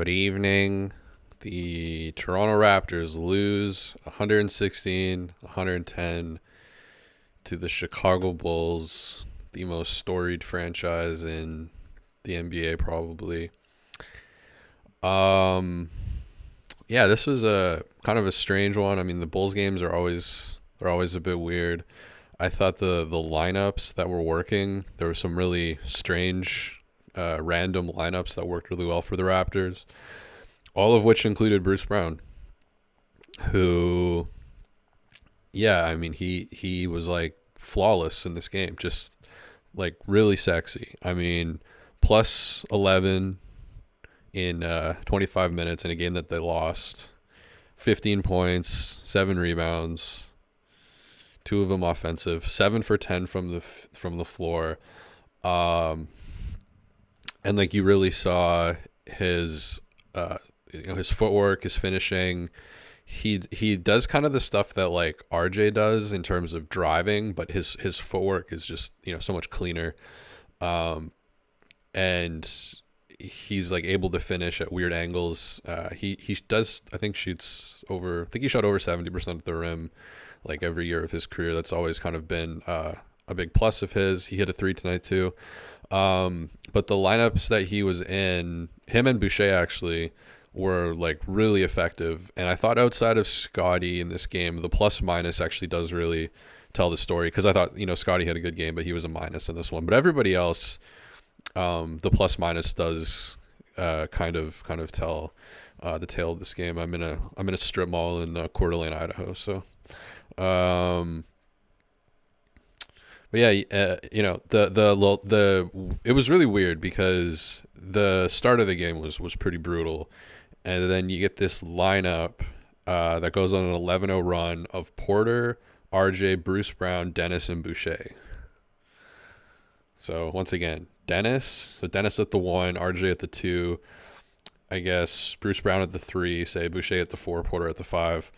Good evening. The Toronto Raptors lose 116-110 to the Chicago Bulls, the most storied franchise in the NBA probably. Um yeah, this was a kind of a strange one. I mean, the Bulls games are always a bit weird. I thought the lineups that were working, there were some really strange random lineups that worked really well for the Raptors, all of which included Bruce Brown, who, yeah, I mean, he was like flawless in this game, just like really sexy. I mean, plus 11 in 25 minutes in a game that they lost, 15 points, 7 rebounds, two of them offensive, 7 for 10 from the floor, um, and like you really saw his his footwork, his finishing. He does kind of the stuff that like RJ does in terms of driving, but his footwork is just so much cleaner, um, and he's like able to finish at weird angles. He does, I think, shoots over. I think he shot over 70% at the rim, like every year of his career. That's always kind of been a big plus of his. He hit a three tonight too. But the lineups that he was in, him and Boucher actually were like really effective. And I thought outside of Scotty in this game, the plus minus actually does really tell the story, because I thought Scotty had a good game, but he was a minus in this one. But everybody else, the plus minus does kind of tell the tale of this game. I'm in a strip mall in Coeur d'Alene, Idaho. So, but yeah, the it was really weird because the start of the game was pretty brutal, and then you get this lineup that goes on an 11-0 run of Porter, RJ, Bruce Brown, Dennis, and Boucher. So once again, Dennis at the 1, RJ at the 2, I guess Bruce Brown at the 3, say Boucher at the 4, Porter at the 5.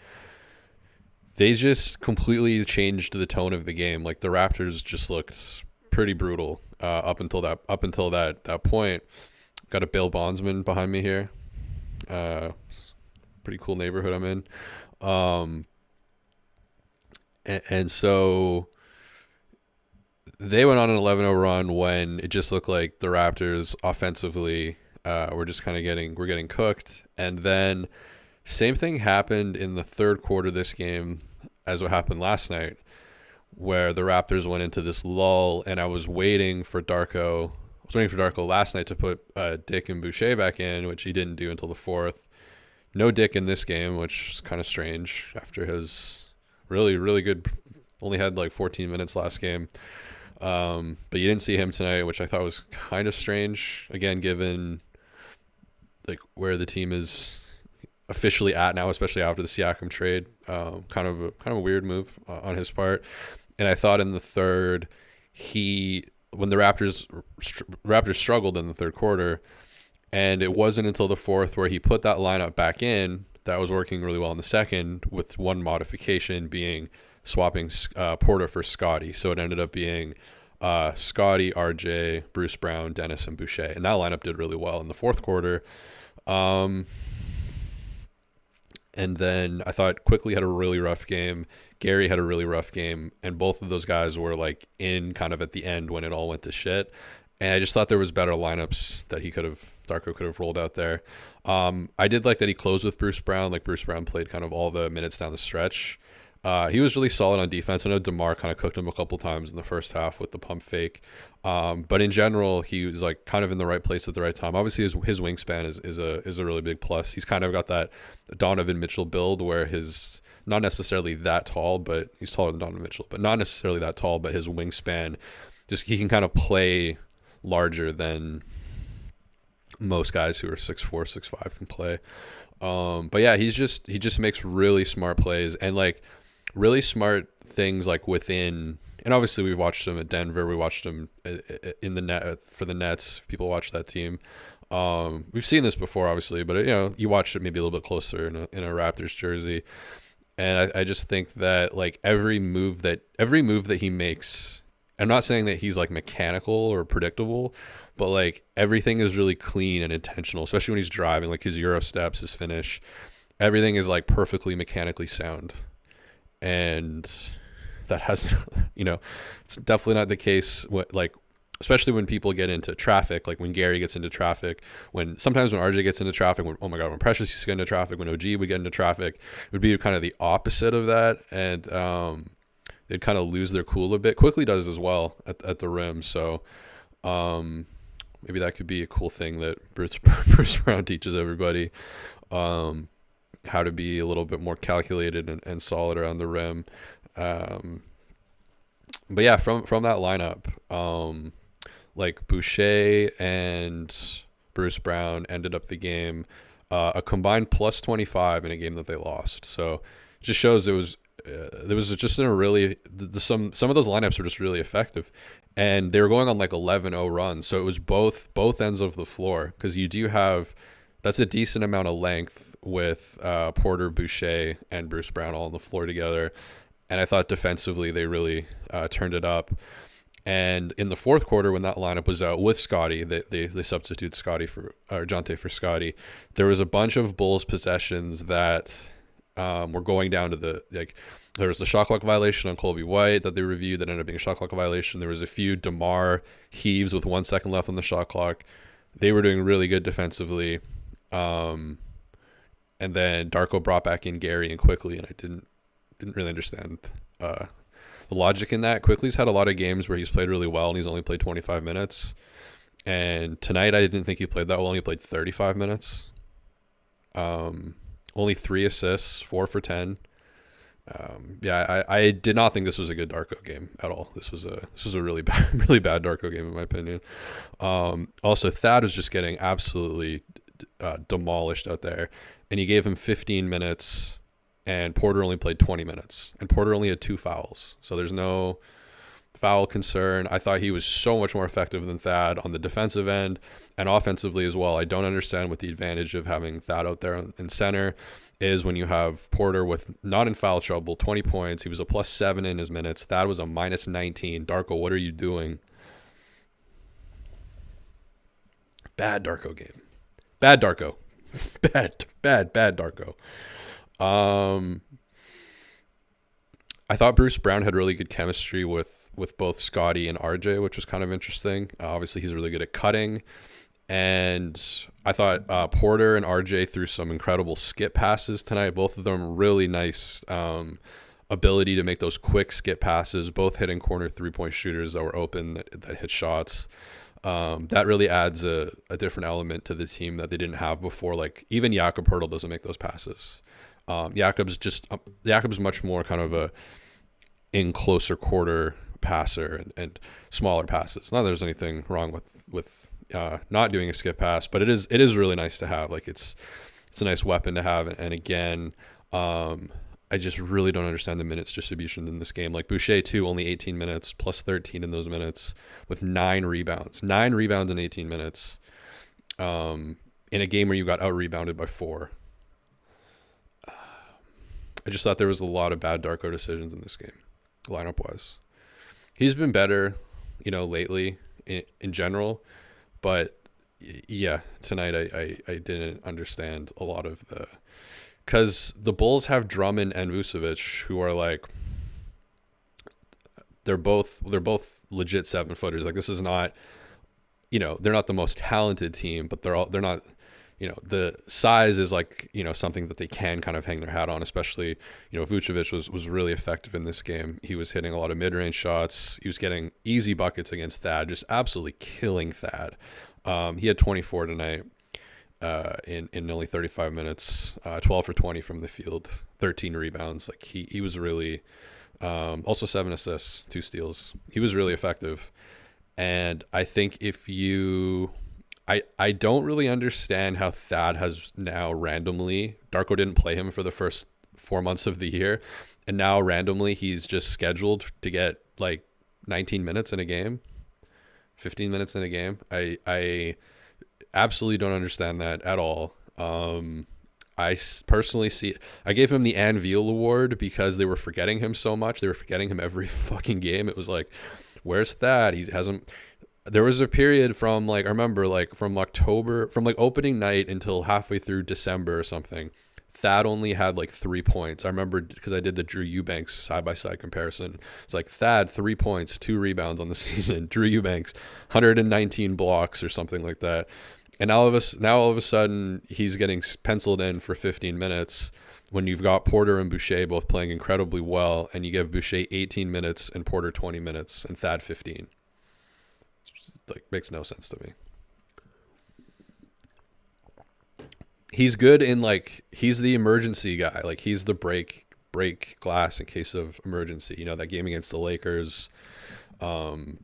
They just completely changed the tone of the game. Like the Raptors just looked pretty brutal up until that point. Got a Bill Bondsman behind me here. Pretty cool neighborhood I'm in. And so they went on an 11-0 run when it just looked like the Raptors offensively were just kind of getting cooked. And then same thing happened in the third quarter of this game as what happened last night, where the Raptors went into this lull, and I was waiting for Darko. I was waiting for Darko last night to put Dick and Boucher back in, which he didn't do until the fourth. No Dick in this game, which is kind of strange after his really, really good, only had like 14 minutes last game. But you didn't see him tonight, which I thought was kind of strange, again, given like where the team is officially at now, especially after the Siakam trade. Kind of a weird move on his part. And I thought in the third, when the Raptors struggled in the third quarter, and it wasn't until the fourth where he put that lineup back in that was working really well in the second, with one modification being swapping Porter for Scotty. So it ended up being Scotty, RJ, Bruce Brown, Dennis, and Boucher. And that lineup did really well in the fourth quarter. And then I thought Quickly had a really rough game. Gary had a really rough game. And both of those guys were like in kind of at the end when it all went to shit. And I just thought there was better lineups that Darko could have rolled out there. I did like that he closed with Bruce Brown. Like Bruce Brown played kind of all the minutes down the stretch. He was really solid on defense. I know DeMar kind of cooked him a couple times in the first half with the pump fake. But in general, he was like kind of in the right place at the right time. Obviously, his wingspan is a really big plus. He's kind of got that Donovan Mitchell build where his not necessarily that tall, but he's taller than Donovan Mitchell, but not necessarily that tall, but his wingspan, just he can kind of play larger than most guys who are 6'4", 6'5" can play. But yeah, he just makes really smart plays and like really smart things like within. And obviously we watched him at Denver. We watched him in the net for the Nets. People watch that team. We've seen this before, obviously, but you watched it maybe a little bit closer in a Raptors jersey. And I just think that like every move that he makes, I'm not saying that he's like mechanical or predictable, but like everything is really clean and intentional, especially when he's driving, like his Euro steps, his finish, everything is like perfectly mechanically sound. And that has, it's definitely not the case. Like, especially when people get into traffic, like when Gary gets into traffic, sometimes when RJ gets into traffic, oh my God, when Precious used to get into traffic, when OG would get into traffic, it would be kind of the opposite of that. And they'd kind of lose their cool a bit. Quickly does as well at the rim. So maybe that could be a cool thing that Bruce Brown teaches everybody, how to be a little bit more calculated and solid around the rim. But yeah, from that lineup, like Boucher and Bruce Brown ended up the game a combined plus 25 in a game that they lost. So it just shows there was just in a really some of those lineups were just really effective, and they were going on like 11-0 runs. So it was both ends of the floor, because you do have, that's a decent amount of length with Porter, Boucher, and Bruce Brown all on the floor together. And I thought defensively they really turned it up. And in the fourth quarter, when that lineup was out with Scotty, they substituted Jonte for Scotty. There was a bunch of Bulls possessions that were going down to there was the shot clock violation on Colby White that they reviewed that ended up being a shot clock violation. There was a few DeMar heaves with 1 second left on the shot clock. They were doing really good defensively. And then Darko brought back in Gary and Quickly, and I didn't really understand the logic in that. Quickly's had a lot of games where he's played really well and he's only played 25 minutes. And tonight I didn't think he played that well. He played 35 minutes. Only 3 assists, 4 for 10. I did not think this was a good Darko game at all. This was a really bad Darko game in my opinion. Also, Thad was just getting absolutely demolished out there, and he gave him 15 minutes, and Porter only played 20 minutes, and Porter only had 2 fouls. So there's no foul concern. I thought he was so much more effective than Thad on the defensive end and offensively as well. I don't understand what the advantage of having Thad out there in center is when you have Porter with not in foul trouble, 20 points. He was a +7 in his minutes. Thad was a -19. Darko, what are you doing? Bad Darko game. Bad Darko. Bad Darko. I thought Bruce Brown had really good chemistry with both Scotty and RJ, which was kind of interesting. Obviously, he's really good at cutting. And I thought Porter and RJ threw some incredible skip passes tonight. Both of them really nice ability to make those quick skip passes, both hitting corner three-point shooters that were open that hit shots. That really adds a different element to the team that they didn't have before. Like, even Jakob Poeltl doesn't make those passes. Jakob's much more kind of a in closer quarter passer and smaller passes. Not that there's anything wrong with not doing a skip pass, but it is really nice to have. Like, it's a nice weapon to have. And again, I just really don't understand the minutes distribution in this game. Like Boucher too, only 18 minutes, +13 in those minutes with 9 rebounds. 9 rebounds in 18 minutes in a game where you got out-rebounded by 4. I just thought there was a lot of bad Darko decisions in this game, lineup-wise. He's been better, lately in general. But, yeah, tonight I didn't understand a lot of the – because the Bulls have Drummond and Vucevic, who are like – they're both legit 7-footers. Like, this is not – they're not the most talented team, but they're not – the size is like, something that they can kind of hang their hat on, especially, Vucevic was really effective in this game. He was hitting a lot of mid-range shots. He was getting easy buckets against Thad, just absolutely killing Thad. He had 24 tonight in only 35 minutes, 12 for 20 from the field, 13 rebounds. Like, he was really, also 7 assists, 2 steals. He was really effective. And I think I don't really understand how Thad has now randomly, Darko didn't play him for the first 4 months of the year, and now randomly he's just scheduled to get like 19 minutes in a game, 15 minutes in a game. I absolutely don't understand that at all. I personally I gave him the Anvil Award because they were forgetting him so much. They were forgetting him every fucking game. It was like, where's Thad? He hasn't... there was a period from like I remember like from October from like opening night until halfway through December or something. Thad only had like 3 points. I remember because I did the Drew Eubanks side by side comparison. It's like Thad 3 points, 2 rebounds on the season. Drew Eubanks 119 blocks or something like that. And now all of a sudden he's getting penciled in for 15 minutes when you've got Porter and Boucher both playing incredibly well, and you give Boucher 18 minutes and Porter 20 minutes and Thad 15. Just, like, makes no sense to me. He's good in like he's the emergency guy. Like he's the break glass in case of emergency. You know, that game against the Lakers. You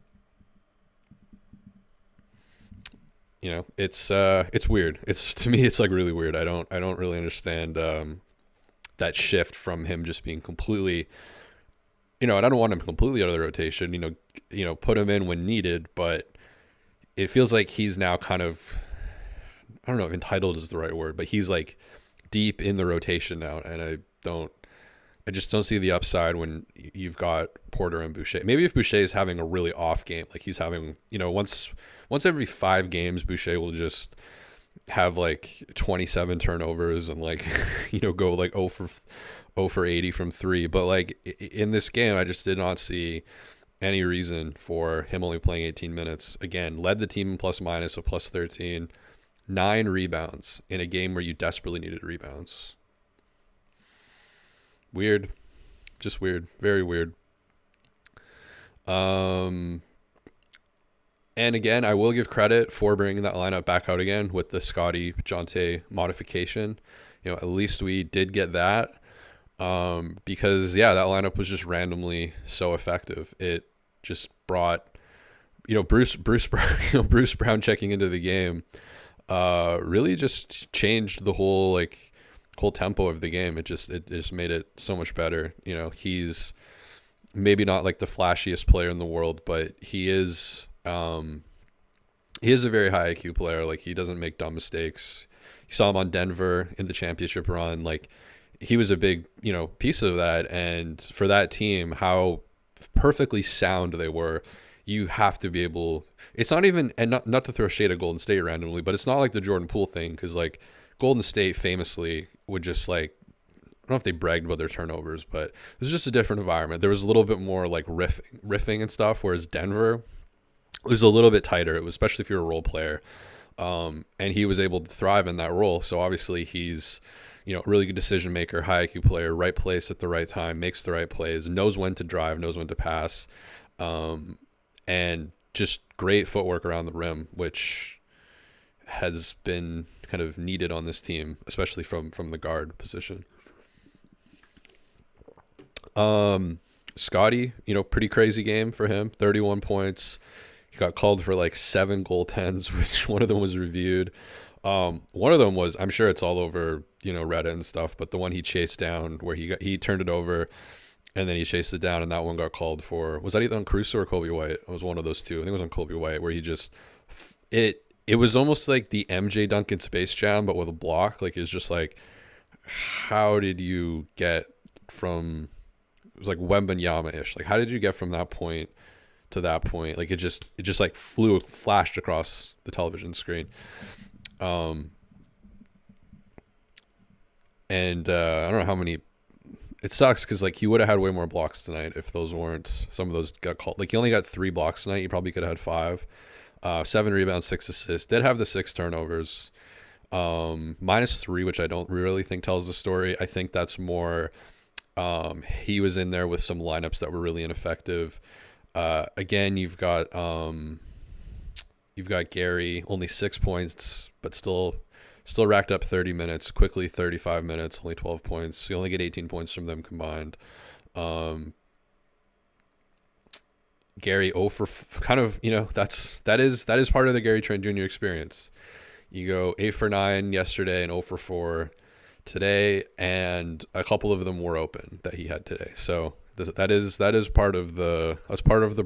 know, it's weird. It's to me it's like really weird. I don't really understand that shift from him just being completely, you know, and I don't want him completely out of the rotation, put him in when needed, but it feels like he's now kind of, I don't know if entitled is the right word, but he's like deep in the rotation now. And I just don't see the upside when you've got Porter and Boucher. Maybe if Boucher is having a really off game, like he's having, once every 5 games, Boucher will just have like 27 turnovers and like, go like 0 for 80 from 3. But like in this game, I just did not see any reason for him only playing 18 minutes. Again, led the team in plus minus of plus 13, 9 rebounds in a game where you desperately needed rebounds. Weird. Just weird. Very weird. And again, I will give credit for bringing that lineup back out again with the Scotty Jonte modification. At least we did get that. Because that lineup was just randomly so effective. It just brought, Bruce Brown, Bruce Brown checking into the game, really just changed the whole tempo of the game. It just made it so much better. He's maybe not like the flashiest player in the world, but he is a very high IQ player. Like he doesn't make dumb mistakes. You saw him on Denver in the championship run. Like he was a big, piece of that. And for that team, how perfectly sound they were, you have to be able, it's not even, and not to throw shade at Golden State randomly, but it's not like the Jordan Poole thing. Cause like Golden State famously would just like, I don't know if they bragged about their turnovers, but it was just a different environment. There was a little bit more like riffing and stuff. Whereas Denver was a little bit tighter. It was, especially if you're a role player. And he was able to thrive in that role. So obviously he's, really good decision maker, high IQ player, right place at the right time, makes the right plays, knows when to drive, knows when to pass, and just great footwork around the rim, which has been kind of needed on this team, especially from the guard position. Scotty, pretty crazy game for him, 31 points. He got called for like 7 goaltends, which one of them was reviewed. One of them was, I'm sure it's all over, Reddit and stuff, but the one he chased down where he turned it over and then he chased it down, and that one got called for, was that either on Caruso or Kobe White? It was one of those two. I think it was on Kobe White, where he just, it was almost like the MJ Duncan Space Jam, but with a block. Like, it's just like, how did you get from, it was like Wembanyama-ish. Like, how did you get from that point to that point? Like, it just like flashed across the television screen. And I don't know how many. It sucks because like he would have had way more blocks tonight if those weren't, some of those got called. Like he only got 3 blocks tonight. You probably could have had 5. 7 rebounds, 6 assists. Did have the 6 turnovers. -3, which I don't really think tells the story. I think that's more. He was in there with some lineups that were really ineffective. Again, you've got Gary, only 6 points, but still racked up 30 minutes, quickly 35 minutes, only 12 points. You only get 18 points from them combined. Gary 0 for kind of, that is part of the Gary Trent Jr. experience. You go 8 for 9 yesterday and 0 for 4 today, and a couple of them were open that he had today. So that is part of the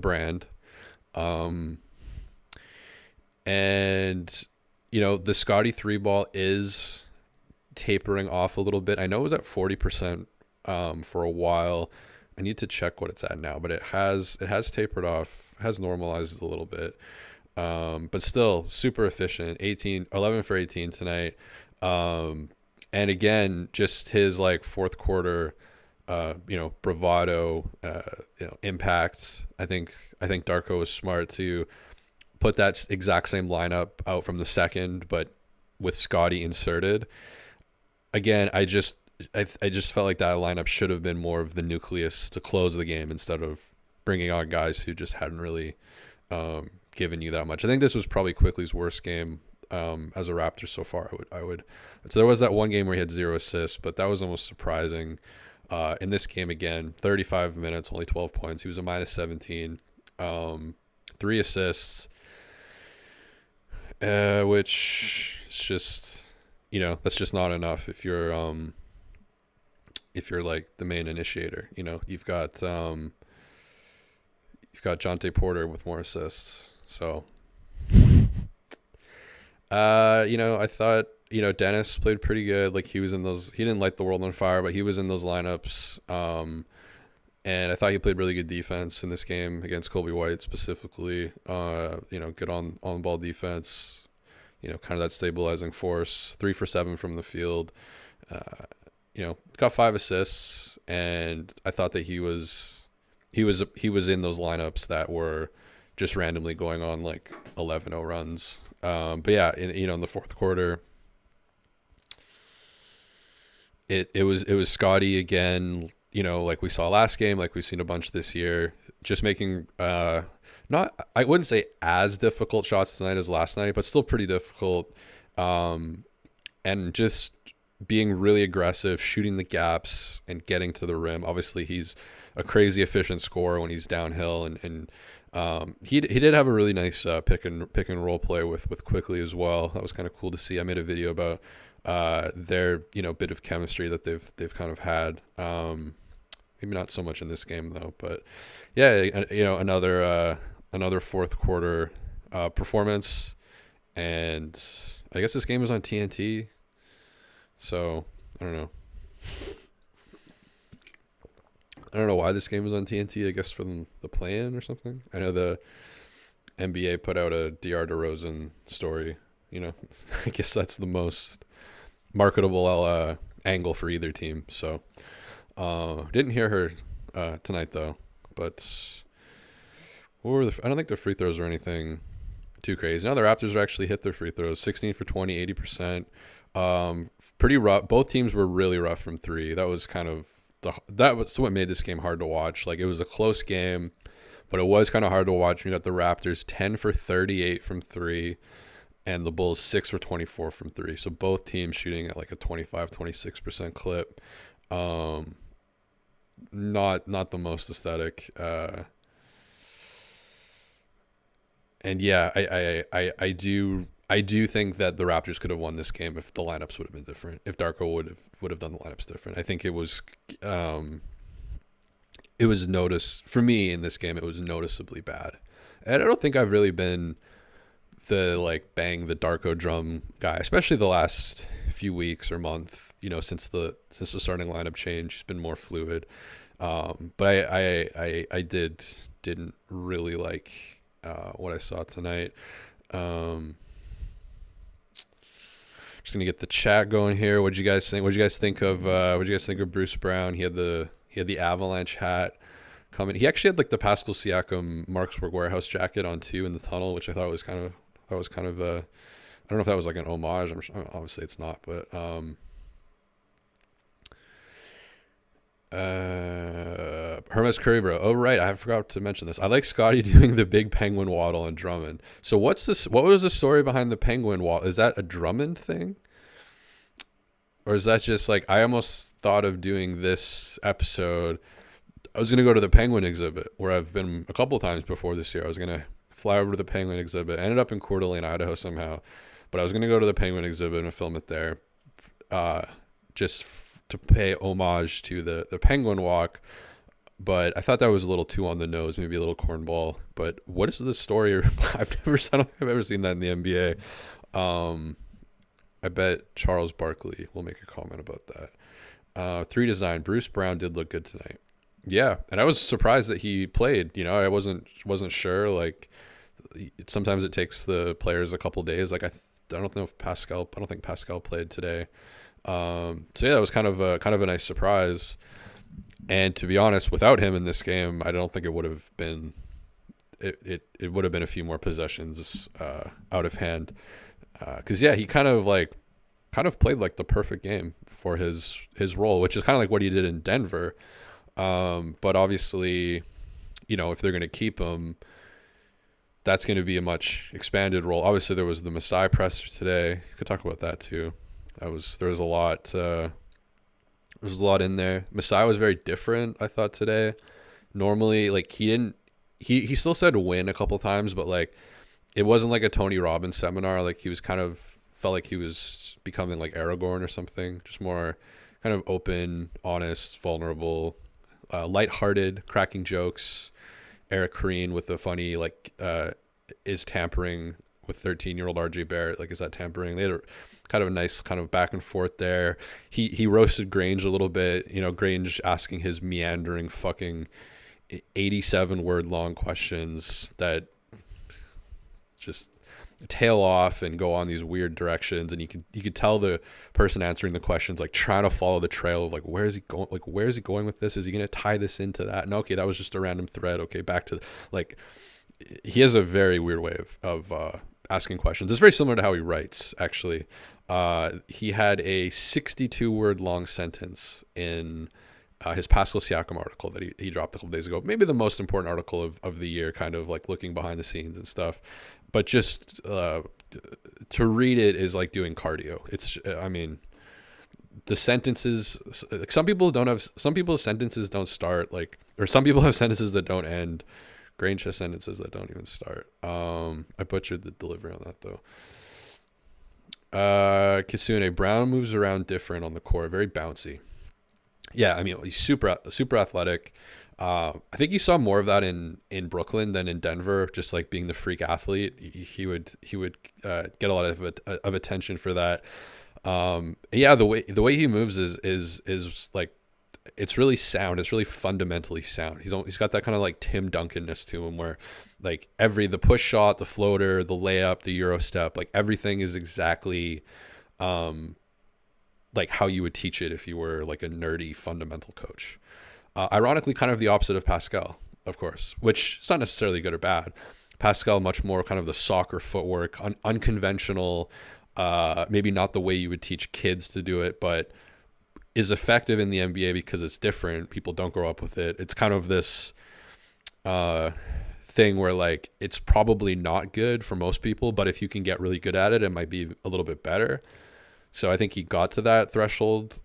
brand. And the Scotty 3 ball is tapering off a little bit. I know it was at 40% for a while. I need to check what it's at now, but it has tapered off, has normalized a little bit. But still super efficient. 11 for 18 tonight. And again, just his like fourth quarter, bravado, impact. I think Darko was smart to put that exact same lineup out from the second, but with Scotty inserted. Again, I just felt like that lineup should have been more of the nucleus to close the game instead of bringing on guys who just hadn't really given you that much. I think this was probably Quickly's worst game as a Raptor so far. I would. So there was that one game where he had 0 assists, but that was almost surprising. In this game again, 35 minutes, only 12 points. He was a minus 17, 3 assists, which is just that's just not enough if you're like the main initiator. You've got Jonte Porter with more assists. So I thought Dennis played pretty good. Like he was in those. He didn't light the world on fire, but he was in those lineups. And I thought he played really good defense in this game against Colby White specifically. Good on ball defense. Kind of that stabilizing force. 3 for 7 from the field. Got 5 assists, and I thought that he was in those lineups that were just randomly going on like 11-0 runs. But yeah, in the fourth quarter, it was Scotty again. Like we saw last game, like we've seen a bunch this year, just making not, I wouldn't say as difficult shots tonight as last night, but still pretty difficult. And just being really aggressive, shooting the gaps and getting to the rim. Obviously, he's a crazy efficient scorer when he's downhill, and he did have a really nice pick and roll play with Quickly as well. That was kind of cool to see. I made a video about their bit of chemistry that they've kind of had. Maybe not so much in this game though, but yeah, another fourth quarter performance, and I guess this game was on TNT. So I don't know. I don't know why this game was on TNT. I guess from the play-in or something. I know the NBA put out a DR DeRozan story. I guess that's the most marketable angle for either team. So didn't hear her tonight though. But I don't think the free throws or anything too crazy. Now the Raptors actually hit their free throws. 16 for 20, 80%. Pretty rough. Both teams were really rough from 3. That was kind of that was what made this game hard to watch. Like it was a close game, but it was kind of hard to watch. You got the Raptors 10 for 38 from 3, and the Bulls 6 for 24 from 3. So both teams shooting at like a 25-26% clip. Not the most aesthetic. And yeah, I do think that the Raptors could have won this game if the lineups would have been different. If Darko would have done the lineups different. I think it was for me in this game. It was noticeably bad, and I don't think I've really been the like bang the Darko drum guy, especially the last few weeks or month. Since the starting lineup change, it's been more fluid. But I didn't really like what I saw tonight. Just gonna get the chat going here. What'd you guys think? What'd you guys think of Bruce Brown? He had the Avalanche hat coming. He actually had like the Pascal Siakam Marksburg warehouse jacket on too in the tunnel, which I thought was kind of I don't know if that was like an homage. Obviously it's not, but Hermes Curry, bro. Oh right, I forgot to mention this. I like Scotty doing the big penguin waddle on Drummond. So what was the story behind the penguin waddle? Is that a Drummond thing? Or is that just like, I almost thought of doing this episode. I was going to go to the penguin exhibit where I've been a couple of times before this year. I was going to fly over to the penguin exhibit. I ended up in Coeur d'Alene, Idaho somehow. But I was going to go to the penguin exhibit and film it there. Just to pay homage to the penguin walk, but I thought that was a little too on the nose, maybe a little cornball. But what is the story? I don't think I've ever seen that in the NBA. I bet Charles Barkley will make a comment about that. 3 design. Bruce Brown did look good tonight. Yeah, and I was surprised that he played. I wasn't sure. Like sometimes it takes the players a couple days. Like I don't know if Pascal. I don't think Pascal played today. So yeah, it was kind of a nice surprise. And to be honest, without him in this game, I don't think it would have been. It would have been a few more possessions out of hand. Because yeah, he kind of played like the perfect game for his role, which is kind of like what he did in Denver. But obviously, if they're going to keep him, that's going to be a much expanded role. Obviously, there was the Masai presser today. Could talk about that too. There was a lot. There's a lot in there. Masai was very different, I thought, today. Normally, like he still said win a couple times, but like it wasn't like a Tony Robbins seminar. Like he was felt like he was becoming like Aragorn or something. Just more kind of open, honest, vulnerable, lighthearted, cracking jokes. Eric Green with the funny is tampering with 13-year-old RJ Barrett. Like, is that tampering? They had kind of a nice kind of back and forth there. He roasted Grange a little bit. Grange asking his meandering fucking 87 word long questions that just tail off and go on these weird directions, and you could tell the person answering the questions like trying to follow the trail of like where is he going with this? Is he going to tie this into that? And okay, that was just a random thread. Okay, back to like he has a very weird way of asking questions. It's very similar to how he writes actually. He had a 62 word long sentence in his Pascal Siakam article that he dropped a couple days ago. Maybe the most important article of the year, kind of like looking behind the scenes and stuff. But just to read it is like doing cardio. The sentences, like some people's sentences don't start or some people have sentences that don't end. Grange has sentences that don't even start. I butchered the delivery on that though. Kisune, Brown moves around different on the court, very bouncy. Yeah, he's super athletic. I think you saw more of that in Brooklyn than in Denver. Just like being the freak athlete, he would get a lot of attention for that. Yeah, the way he moves is like it's really sound. It's really fundamentally sound. He's got that kind of like Tim Duncanness to him, where like the push shot, the floater, the layup, the Euro step, like everything is exactly like how you would teach it if you were like a nerdy fundamental coach. Ironically, kind of the opposite of Pascal, of course, which is not necessarily good or bad. Pascal, much more kind of the soccer footwork, unconventional, maybe not the way you would teach kids to do it, but is effective in the NBA because it's different. People don't grow up with it. It's kind of this thing where like it's probably not good for most people, but if you can get really good at it, it might be a little bit better. So I think he got to that threshold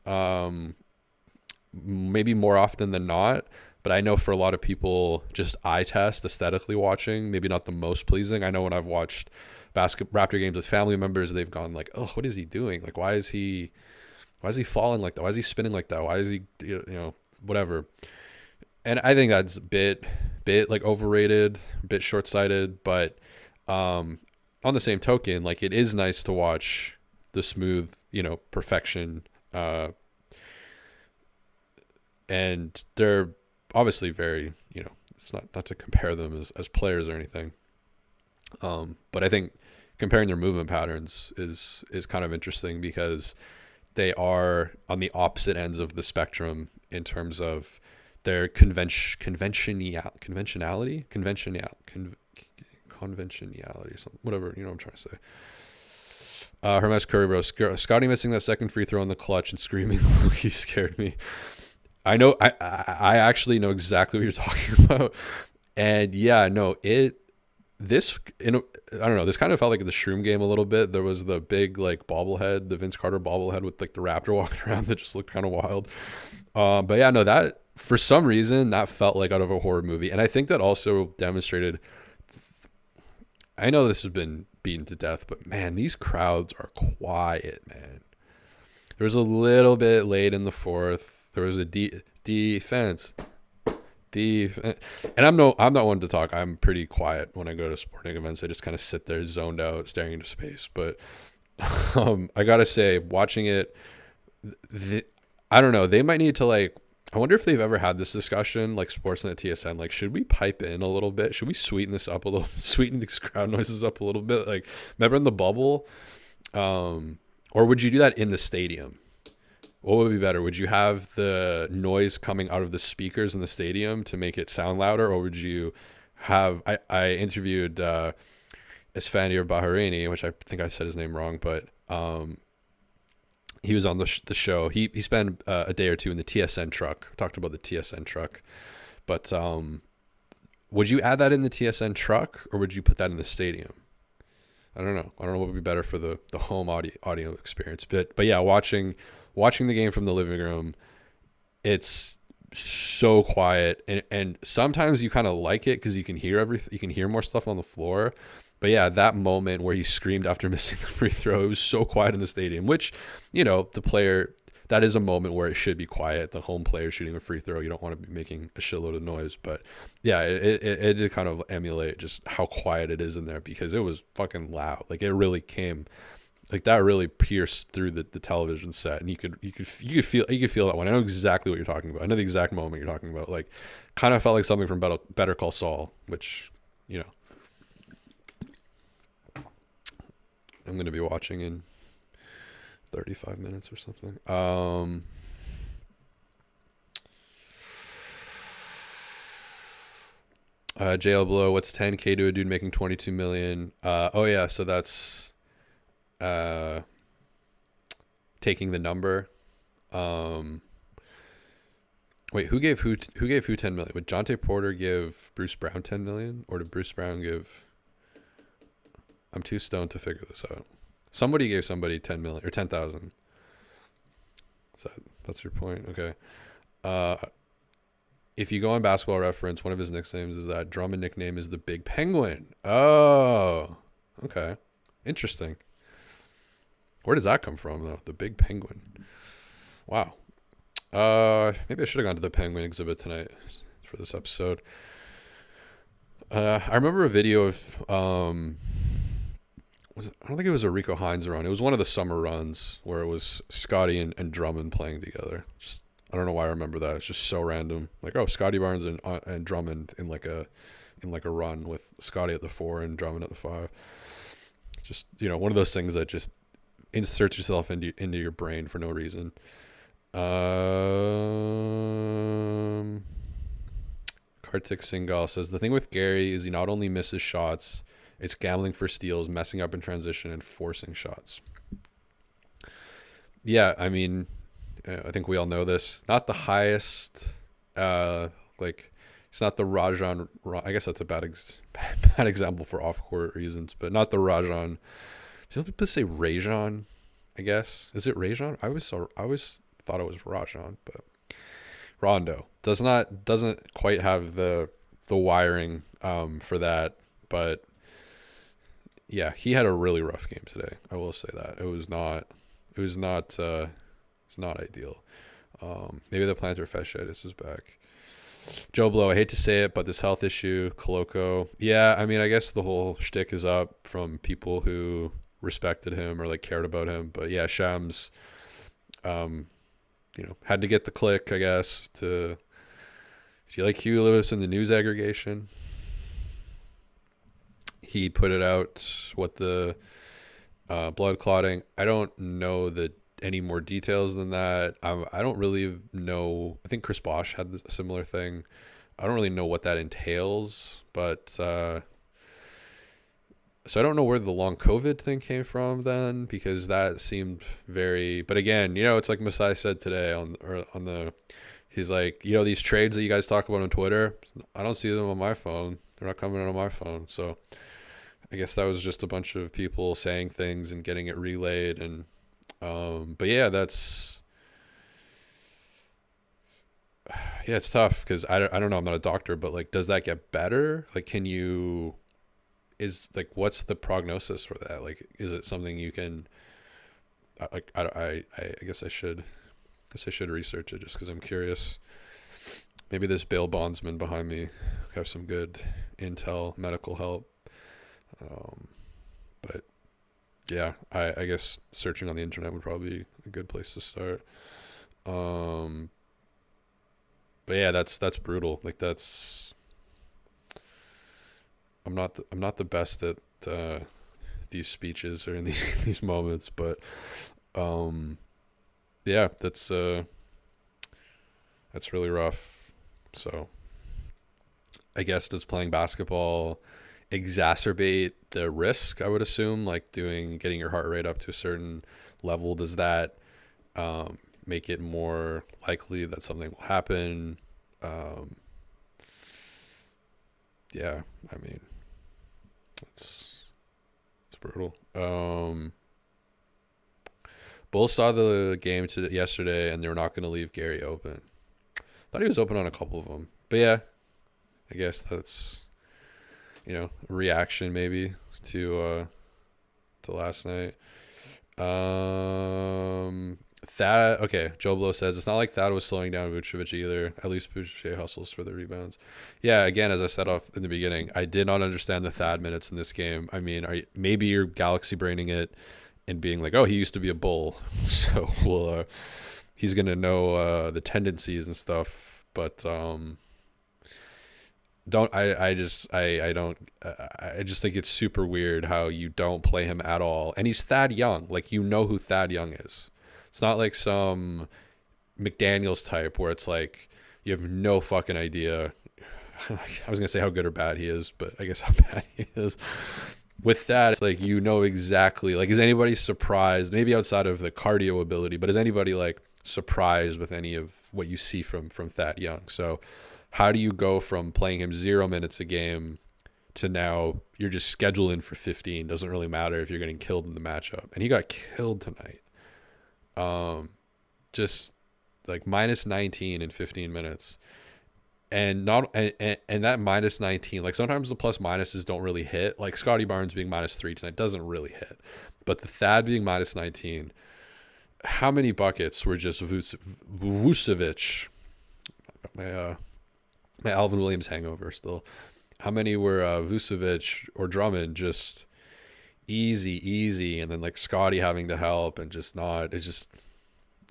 maybe more often than not. But I know for a lot of people, just eye test, aesthetically watching, maybe not the most pleasing. I know when I've watched Raptor games with family members, they've gone like, oh, what is he doing? Like, why is he falling like that? Why is he spinning like that? Why is he, whatever. And I think that's a bit like overrated, a bit short-sighted. But on the same token, like it is nice to watch the smooth, perfection. And they're obviously very, it's not to compare them as players or anything. But I think comparing their movement patterns is kind of interesting because they are on the opposite ends of the spectrum in terms of their conventionality, or something, whatever, what I'm trying to say. Hermes Curry, bro. Scotty missing that second free throw in the clutch and screaming Luki scared me. I know. I actually know exactly what you're talking about. And yeah, no, I don't know. This kind of felt like the Shroom game a little bit. There was the big like bobblehead, the Vince Carter bobblehead with like the Raptor walking around that just looked kind of wild. But yeah, no, that for some reason that felt like out of a horror movie. And I think that also demonstrated, I know this has been beaten to death, but man, these crowds are quiet, man. There was a little bit late in the fourth. There was a defense. And I'm not one to talk. I'm pretty quiet when I go to sporting events. I just kind of sit there zoned out, staring into space. But I gotta say, watching it, I don't know. They might need to like I wonder if they've ever had this discussion, like Sportsnet TSN, like should we pipe in a little bit? Should we sweeten this up a little, sweeten these crowd noises up a little bit? Like, remember in the bubble, or would you do that in the stadium? What would be better? Would you have the noise coming out of the speakers in the stadium to make it sound louder, or would you have? I interviewed Isfandiar Bahraini, which I think I said his name wrong, but he was on the show. He spent a day or two in the TSN truck. Talked about the TSN truck, but would you add that in the TSN truck, or would you put that in the stadium? I don't know. I don't know what would be better for the home audio experience. But yeah, watching the game from the living room, it's so quiet, and sometimes you kind of like it because you can hear everything. You can hear more stuff on the floor. But yeah, that moment where he screamed after missing the free throw, it was so quiet in the stadium, which, the player, that is a moment where it should be quiet. The home player shooting a free throw, you don't want to be making a shitload of noise. But yeah, it did kind of emulate just how quiet it is in there, because it was fucking loud. Like, it really came, like, that really pierced through the television set, and you could feel that one. I know exactly what you're talking about. I know the exact moment you're talking about. Like, kind of felt like something from Better Call Saul, which, I'm going to be watching in 35 minutes or something. JL Blow, what's 10K to a dude making 22 million? Oh yeah, so that's taking the number. Wait, who gave who 10 million? Would Jonte Porter give Bruce Brown 10 million, or did Bruce Brown give? I'm too stoned to figure this out. Somebody gave somebody 10 million or 10,000. That's your point? Okay. If you go on Basketball Reference, one of his nicknames is that Drummond nickname is the Big Penguin. Oh, okay. Interesting. Where does that come from, though? The Big Penguin. Wow. Maybe I should have gone to the Penguin exhibit tonight for this episode. I remember a video of I don't think it was a Rico Hines run. It was one of the summer runs where it was Scotty and Drummond playing together. Just, I don't know why I remember that. It's just so random. Like, oh, Scotty Barnes and Drummond in like a run with Scotty at the 4 and Drummond at the 5. Just, one of those things that just inserts yourself into your brain for no reason. Kartik Singhal says, the thing with Gary is he not only misses shots, it's gambling for steals, messing up in transition, and forcing shots. Yeah, I mean, I think we all know this. Not the highest, it's not the Rajon. I guess that's a bad example for off-court reasons, but not the Rajon. Some people say Rajon, I guess. Is it Rajon? I always thought it was Rajon, but Rondo doesn't quite have the wiring for that, but yeah, he had a really rough game today. I will say that. It was not ideal. Maybe the plantar fasciitis is back. Joe Blow, I hate to say it, but this health issue, Coloco. Yeah, I mean, I guess the whole shtick is up from people who respected him or like cared about him. But yeah, Shams, had to get the click, I guess. Do you like Hugh Lewis in the news aggregation? He put it out, what the blood clotting. I don't know any more details than that. I don't really know. I think Chris Bosh had a similar thing. I don't really know what that entails, but so I don't know where the long COVID thing came from then, because that seemed very. But again, it's like Masai said today he's like, these trades that you guys talk about on Twitter, I don't see them on my phone. They're not coming out on my phone. So I guess that was just a bunch of people saying things and getting it relayed. And but yeah, it's tough because I don't know. I'm not a doctor, but like, does that get better? Like, what's the prognosis for that? Like, is it something you can, I guess I should research it just because I'm curious. Maybe this bail bondsman behind me have some good intel, medical help. But yeah, I guess searching on the internet would probably be a good place to start. But yeah, that's brutal. Like that's I'm not the best at these speeches or in these these moments, but um yeah, that's really rough. So I guess does playing basketball exacerbate the risk? I would assume, like getting your heart rate up to a certain level. Does that make it more likely that something will happen? Um, yeah, I mean, it's it's brutal. Bulls saw the game yesterday, and they were not going to leave Gary open. Thought he was open on a couple of them, but yeah, I guess that's a reaction maybe to last night. Thad, okay, Joe Blow says it's not like Thad was slowing down Vucevic either. At least Vucevic hustles for the rebounds. Yeah, again, as I said off in the beginning, I did not understand the Thad minutes in this game. I mean, maybe you're galaxy braining it and being like, oh, he used to be a Bull, so he's gonna know the tendencies and stuff. But don't I just think it's super weird how you don't play him at all. And he's Thad Young. Like, who Thad Young is. It's not like some McDaniels type where it's like you have no fucking idea. I was gonna say how good or bad he is, but I guess how bad he is. With that, it's like exactly, like, is anybody surprised, maybe outside of the cardio ability, but is anybody like surprised with any of what you see from Thad Young? So how do you go from playing him 0 minutes a game to now you're just scheduled in for 15? Doesn't really matter if you're getting killed in the matchup. And he got killed tonight. Just like minus 19 in 15 minutes. And that minus 19, like sometimes the plus minuses don't really hit. Like Scotty Barnes being -3 tonight doesn't really hit. But the Thad being minus 19, how many buckets were just Vucevic? My Alvin Williams hangover still. How many were Vucevic or Drummond just easy, and then like Scotty having to help and just not. It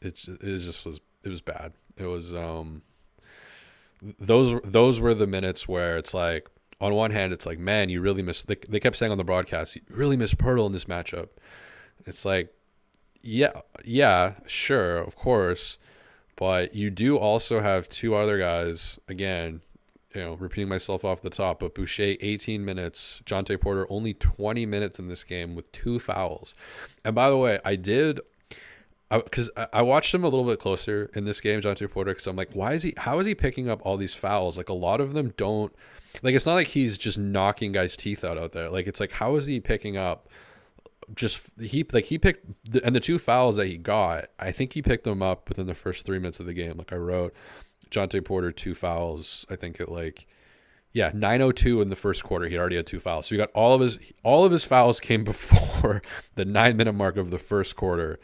was bad. It was those were the minutes where it's like, on one hand it's like, man, you really miss. They kept saying on the broadcast, you really miss Pirtle in this matchup. It's like, yeah, sure, of course. But you do also have two other guys, again, repeating myself off the top, but Boucher, 18 minutes. Jonte Porter, only 20 minutes in this game with 2 fouls. And by the way, because I watched him a little bit closer in this game, Jonte Porter, because I'm like, how is he picking up all these fouls? Like, a lot of them don't, like, it's not like he's just knocking guys' teeth out there. Like, it's like, how is he picking up he picked and the 2 fouls that he got, I think he picked them up within the first 3 minutes of the game. Like I wrote, Jonte Porter 2 fouls. I think at 9:02 in the first quarter, he already had 2 fouls. So he got all of his fouls came before the 9-minute mark of the first quarter.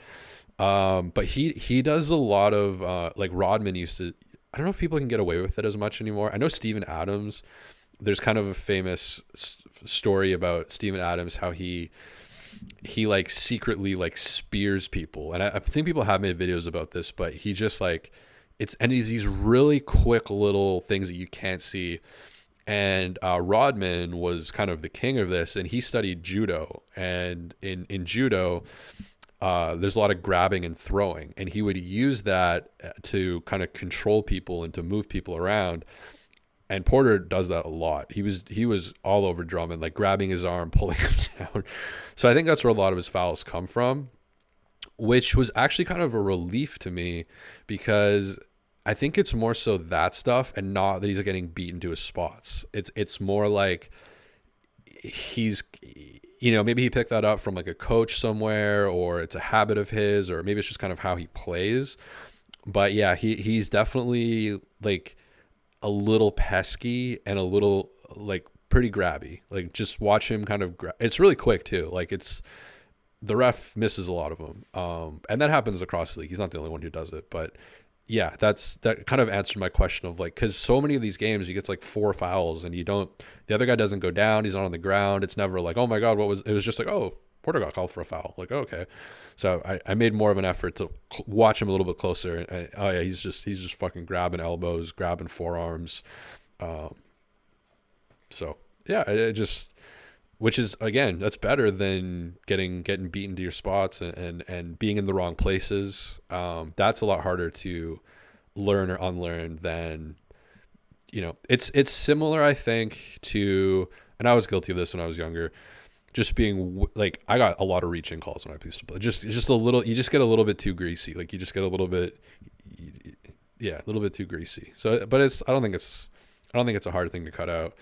But he does a lot of like Rodman used to. I don't know if people can get away with it as much anymore. I know Steven Adams. There's kind of a famous story about Steven Adams, how he like secretly like spears people, and I think people have made videos about this, but he just like it's these really quick little things that you can't see. And Rodman was kind of the king of this, and he studied judo, and in judo there's a lot of grabbing and throwing, and he would use that to kind of control people and to move people around. And Porter does that a lot. He was all over Drummond, like grabbing his arm, pulling him down. So I think that's where a lot of his fouls come from, which was actually kind of a relief to me, because I think it's more so that stuff and not that he's getting beaten to his spots. It's more like he's, maybe he picked that up from like a coach somewhere, or it's a habit of his, or maybe it's just kind of how he plays. But yeah, he's definitely like a little pesky and a little like pretty grabby. Like, just watch him kind of it's really quick too. Like, the ref misses a lot of them, and that happens across the league. He's not the only one who does it. But yeah, that kind of answered my question of like, because so many of these games he gets like 4 fouls and the other guy doesn't go down, he's not on the ground. It's never like, oh my god, it was just like, oh, Porter got called for a foul. Like, okay. So I made more of an effort to watch him a little bit closer. And oh yeah, he's just fucking grabbing elbows, grabbing forearms. Um, so yeah, it just, which is, again, that's better than getting beaten to your spots and being in the wrong places. That's a lot harder to learn or unlearn than, it's similar, I think, to, and I was guilty of this when I was younger, just being like, I got a lot of reaching calls when I used to play. Just a little, you just get a little bit too greasy. Like, you just get a little bit, yeah, a little bit too greasy. So, but I don't think it's a hard thing to cut out.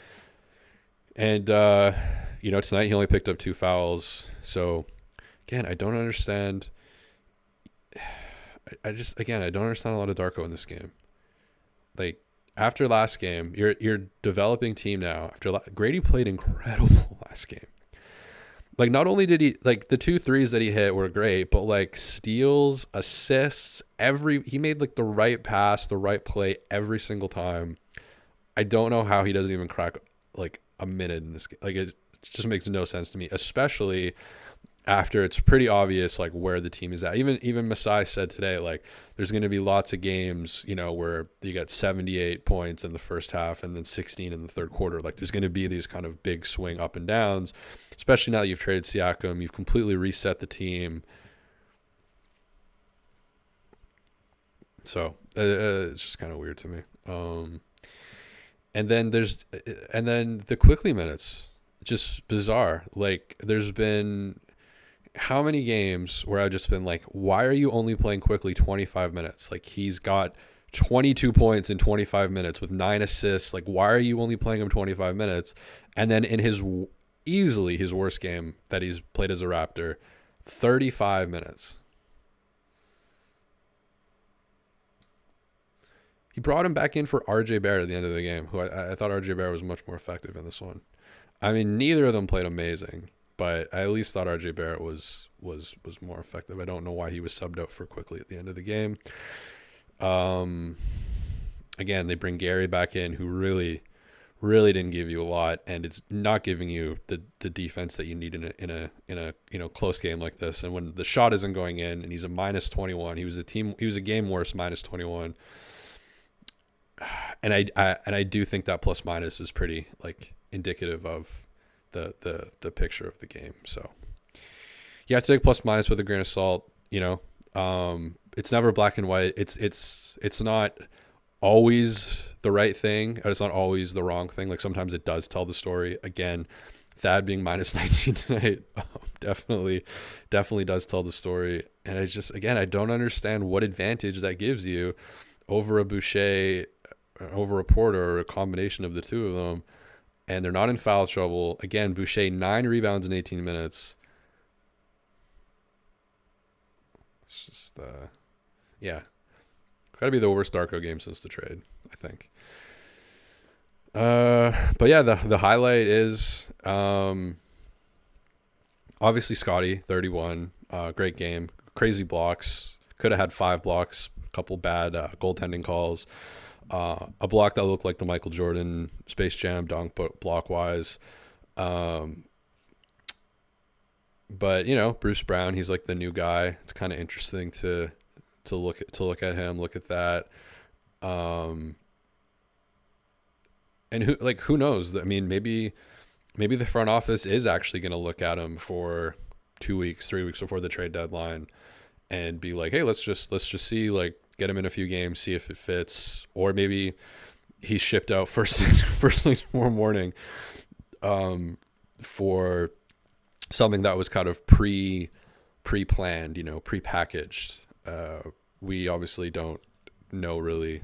And, tonight he only picked up 2 fouls. So, again, I don't understand. I don't understand a lot of Darko in this game. Like, after last game, you're developing team now. Grady played incredible last game. Like, not only did he, like, the 2 threes that he hit were great, but like steals, assists, he made like the right pass, the right play every single time. I don't know how he doesn't even crack like a minute in this game. Like, it just makes no sense to me, especially after it's pretty obvious like where the team is at. Even Masai said today, like, there's going to be lots of games, where you got 78 points in the first half and then 16 in the third quarter. Like, there's going to be these kind of big swing up and downs, especially now that you've traded Siakam, you've completely reset the team. So it's just kind of weird to me. And then the Quickly minutes, just bizarre. Like, there's been how many games where I've just been like, why are you only playing Quickly 25 minutes? Like, he's got 22 points in 25 minutes with 9 assists. Like, why are you only playing him 25 minutes? And then in easily his worst game that he's played as a Raptor, 35 minutes. He brought him back in for RJ Barrett at the end of the game, who I thought RJ Barrett was much more effective in this one. I mean, neither of them played amazing, but I at least thought RJ Barrett was more effective. I don't know why he was subbed out for Quickly at the end of the game. Again, they bring Gary back in, who really didn't give you a lot, and it's not giving you the defense that you need in a close game like this. And when the shot isn't going in, and he's a -21, he was a game worse -21. And I do think that plus minus is pretty like indicative of the picture of the game. So you have to take plus minus with a grain of salt. It's never black and white. It's not always the right thing, and it's not always the wrong thing. Like, sometimes it does tell the story. Again, Thad being -19 tonight definitely does tell the story. And I don't understand what advantage that gives you over a Boucher, over a Porter, or a combination of the two of them. And they're not in foul trouble. Again, Boucher, 9 rebounds in 18 minutes. It's just, gotta be the worst Darko game since the trade, I think. But yeah, the highlight is obviously Scotty, 31. Great game. Crazy blocks. Could have had 5 blocks. A couple bad goaltending calls. A block that looked like the Michael Jordan Space Jam dunk, but block-wise. But, Bruce Brown, he's like the new guy. It's kind of interesting to look at him, look at that. And who knows? I mean, maybe the front office is actually going to look at him for 2 weeks, 3 weeks before the trade deadline and be like, hey, let's just see, like, get him in a few games, see if it fits. Or maybe he's shipped out first thing tomorrow morning for something that was kind of pre-planned, pre-packaged. We obviously don't know really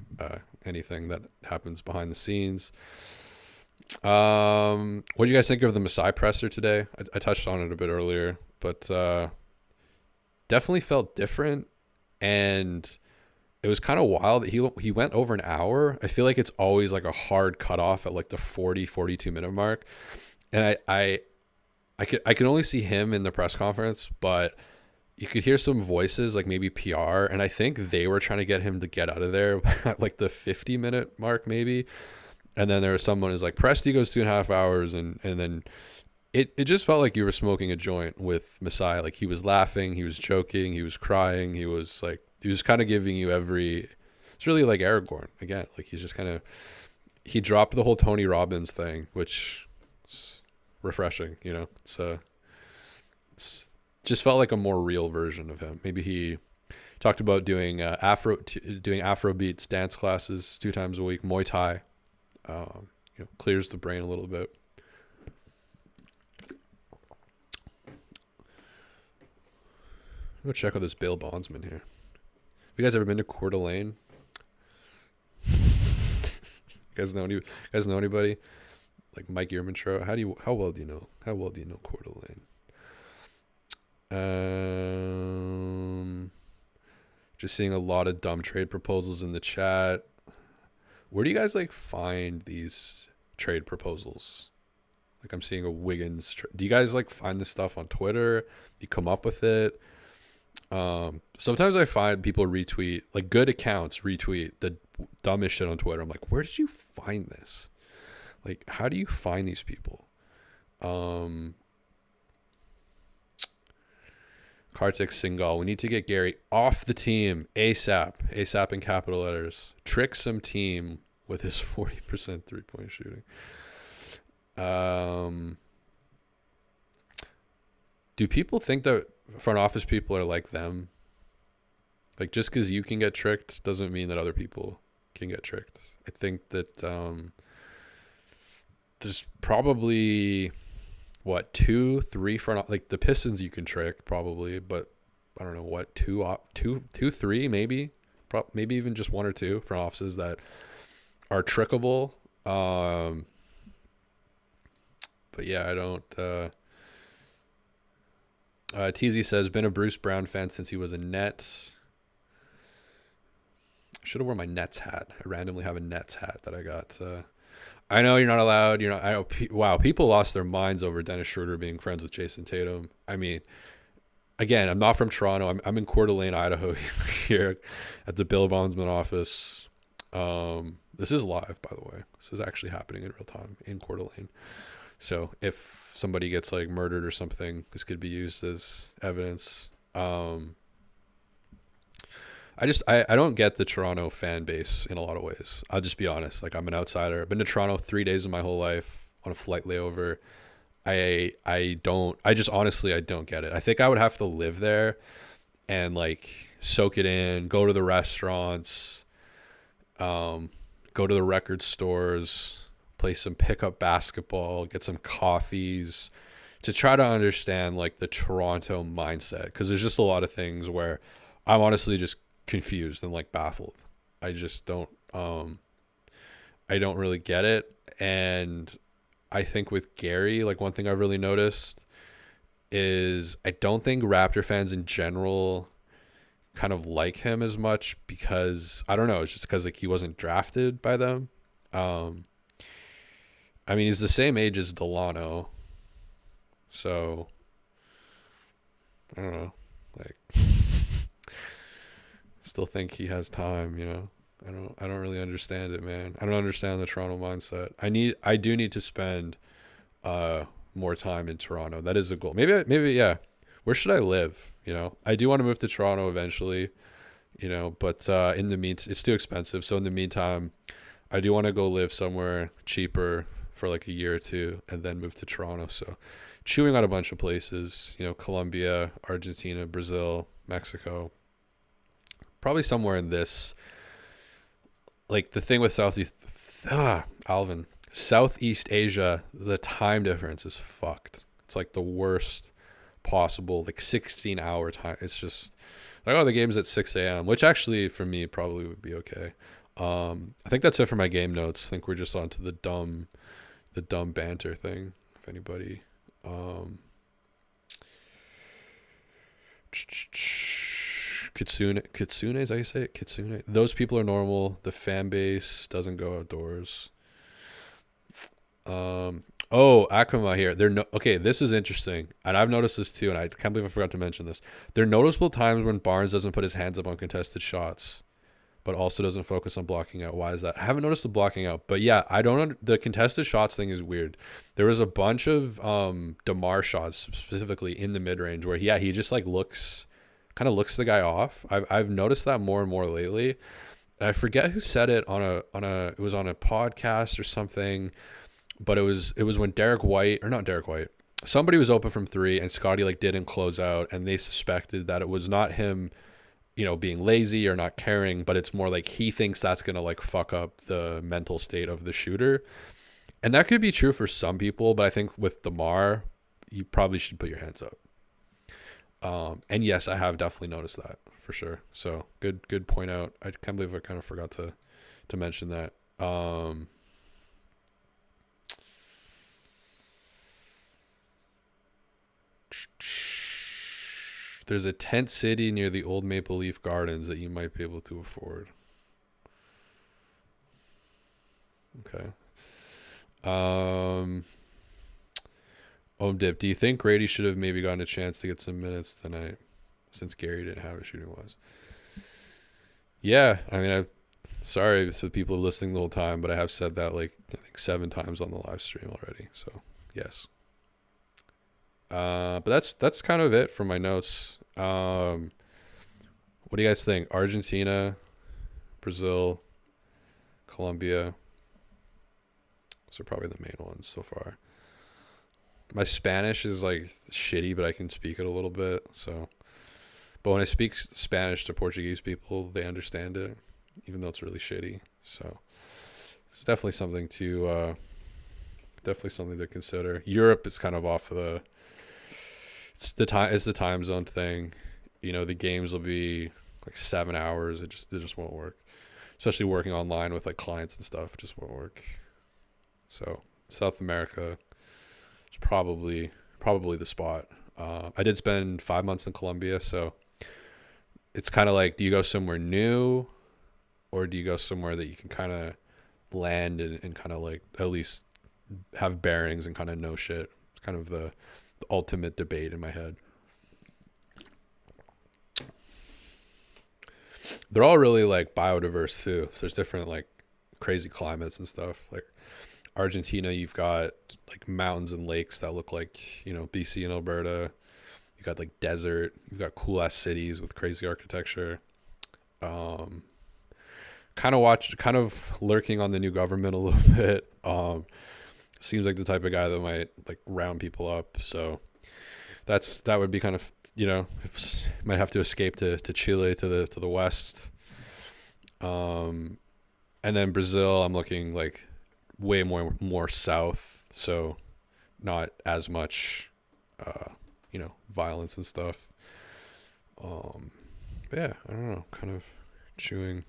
anything that happens behind the scenes. What do you guys think of the Masai presser today? I touched on it a bit earlier, but definitely felt different, and it was kind of wild that he went over an hour. I feel like it's always like a hard cutoff at like the 42 minute mark, and I can only see him in the press conference, but you could hear some voices, like maybe PR, and I think they were trying to get him to get out of there at like the 50 minute mark maybe. And then there was someone who's like, Presti goes 2.5 hours, and then it just felt like you were smoking a joint with Masai. Like he was laughing, he was joking, he was crying, he was kind of giving you every. It's really like Aragorn again. Like he's just kind of he dropped the whole Tony Robbins thing, which is refreshing. You know, it's just felt like a more real version of him. Maybe he talked about doing doing Afrobeats dance classes 2 times a week, Muay Thai. Clears the brain a little bit. Go check out this bail bondsman here. Have you guys ever been to Coeur d'Alene? You guys know anybody? Like Mike Ehrmantraut? How well do you know Coeur d'Alene? Just seeing a lot of dumb trade proposals in the chat. Where do you guys like find these trade proposals? Like I'm seeing a Wiggins. Do you guys like find this stuff on Twitter? You come up with it? Sometimes I find people retweet, like good accounts retweet the dumbest shit on Twitter. I'm like, where did you find this? Like, how do you find these people? Kartik Singhal, we need to get Gary off the team ASAP. ASAP in capital letters. Trick some team with his 40% 3-point shooting. Do people think that front office people are like them? Like just because you can get tricked doesn't mean that other people can get tricked. I think that there's probably 2, 3 front, like the Pistons you can trick probably, but I don't know 2, 3 maybe, maybe even just 1 or 2 front offices that are trickable. But yeah, I don't. TZ says, been a Bruce Brown fan since he was a Net. I should have worn my Nets hat. I randomly have a Nets hat that I got. I know you're not allowed. Wow, people lost their minds over Dennis Schroeder being friends with Jason Tatum. I mean, again, I'm not from Toronto. I'm in Coeur d'Alene, Idaho here at the Bill Bondsman office. This is live, by the way. This is actually happening in real time in Coeur d'Alene. So if somebody gets like murdered or something, this could be used as evidence. I don't get the Toronto fan base in a lot of ways. I'll just be honest. Like I'm an outsider. I've been to Toronto 3 days of my whole life on a flight layover. I don't get it. I think I would have to live there and like soak it in, go to the restaurants, go to the record stores, play some pickup basketball, get some coffees to try to understand like the Toronto mindset. Because there's just a lot of things where I'm honestly just confused and like baffled. I just don't really get it. And I think with Gary, like one thing I've really noticed is I don't think Raptor fans in general kind of like him as much because I don't know, it's just because like he wasn't drafted by them. I mean, he's the same age as Delano, so I don't know. Like, still think he has time. I don't really understand it, man. I don't understand the Toronto mindset. I do need to spend more time in Toronto. That is a goal. Maybe yeah. Where should I live? I do want to move to Toronto eventually. But in the meantime, it's too expensive. So in the meantime, I do want to go live somewhere cheaper for like a year or 2 and then move to Toronto. So chewing out a bunch of places, Colombia, Argentina, Brazil, Mexico, probably somewhere in this, like the thing with Southeast Asia, the time difference is fucked. It's like the worst possible, like 16-hour time. It's just like, the game's at 6 a.m., which actually for me probably would be okay. I think that's it for my game notes. I think we're just on to the dumb banter thing. If anybody, Kitsune, is how you say it? Kitsune. Those people are normal. The fan base doesn't go outdoors. Akuma here. Okay, this is interesting. And I've noticed this too, and I can't believe I forgot to mention this. There are noticeable times when Barnes doesn't put his hands up on contested shots. but also doesn't focus on blocking out. Why is that? I haven't noticed the blocking out, but yeah, the contested shots thing is weird. There was a bunch of DeMar shots specifically in the mid range where he just like kind of looks the guy off. I've noticed that more and more lately. And I forget who said it it was on a podcast or something, but it was when not Derek White. Somebody was open from three and Scotty like didn't close out, and they suspected that it was not him, being lazy or not caring, but it's more like he thinks that's going to like fuck up the mental state of the shooter. And that could be true for some people, but I think with DeMar, you probably should put your hands up. And yes, I have definitely noticed that for sure. So good point out. I can't believe I kind of forgot to mention that. There's a tent city near the old Maple Leaf Gardens that you might be able to afford. Okay. Dip, do you think Grady should have maybe gotten a chance to get some minutes tonight since Gary didn't have a shooting was? Yeah, I mean, sorry to people listening the whole time, but I have said that like I think 7 times on the live stream already. So yes. But that's kind of it for my notes. What do you guys think? Argentina, Brazil, Colombia. Those are probably the main ones so far. My Spanish is like shitty, but I can speak it a little bit. So, but when I speak Spanish to Portuguese people, they understand it, even though it's really shitty. So, it's definitely something to consider. Europe is kind of off the. It's the time zone thing. The games will be like 7 hours. It just won't work. Especially working online with like clients and stuff, it just won't work. So South America is probably the spot. I did spend 5 months in Colombia, so it's kind of like, do you go somewhere new, or do you go somewhere that you can kind of land and kind of like at least have bearings and kind of know shit? It's kind of the ultimate debate in my head. They're all really like biodiverse too. So there's different like crazy climates and stuff. Like Argentina, you've got like mountains and lakes that look like, BC and Alberta. You got like desert. You've got cool ass cities with crazy architecture. Kind of lurking on the new government a little bit. Seems like the type of guy that might like round people up. So that would be kind of, might have to escape to Chile, to the west. And then Brazil, I'm looking like way more south, so not as much violence and stuff. But yeah, I don't know, kind of chewing.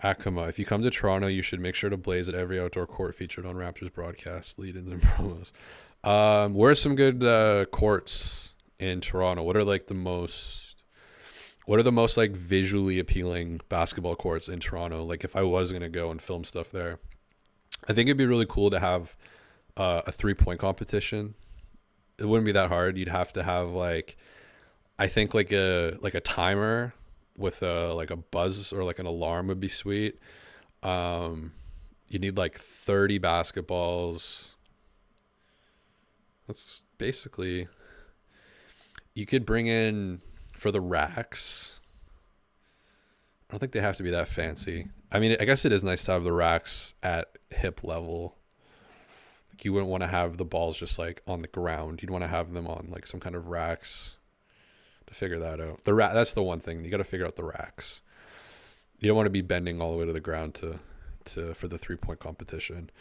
Akama, if you come to Toronto, you should make sure to blaze at every outdoor court featured on Raptors broadcast, lead-ins, and promos. Where are some good courts in Toronto? What are the most like visually appealing basketball courts in Toronto? Like if I was going to go and film stuff there, I think it'd be really cool to have a 3-point competition. It wouldn't be that hard. You'd have to have I think like a timer with a buzz or like an alarm would be sweet. You need 30 basketballs. That's basically, you could bring in for the racks. I don't think they have to be that fancy. I mean, I guess it is nice to have the racks at hip level. You wouldn't want to have the balls just on the ground. You'd want to have them on some kind of racks. To figure that out, that's the one thing you got to figure out, the racks. You don't want to be bending all the way to the ground for the 3-point competition.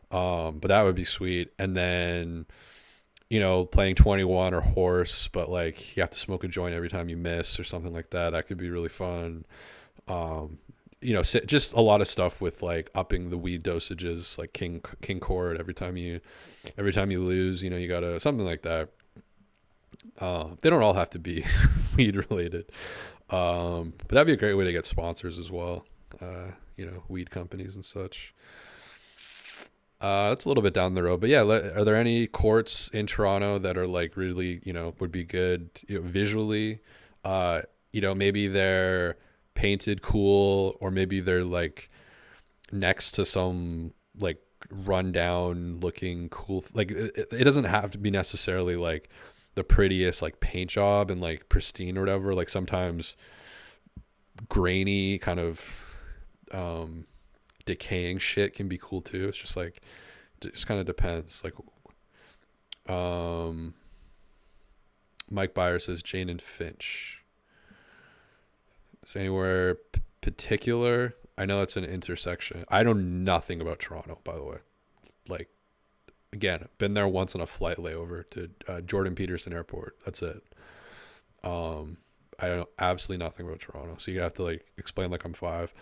But that would be sweet. And then playing 21 or horse, but you have to smoke a joint every time you miss or something like that. That could be really fun. Just a lot of stuff with upping the weed dosages, like king court every time you lose. You gotta, something like that. They don't all have to be weed related, but that'd be a great way to get sponsors as well. Weed companies and such. That's a little bit down the road, but yeah, are there any courts in Toronto that are like really, would be good, visually? Uh, maybe they're painted cool, or maybe they're like next to some like rundown looking cool. Like it doesn't have to be necessarily like the prettiest like paint job and like pristine or whatever. Like sometimes grainy kind of um decaying shit can be cool too. It's just like it just kind of depends. Like um Mike Byer says Jane and Finch. Is anywhere particular? I know it's an intersection. I know nothing about Toronto, by the way. Like, again, been there once on a flight layover to Jordan Peterson Airport. That's it. I know absolutely nothing about Toronto, so you have to like explain like I'm five.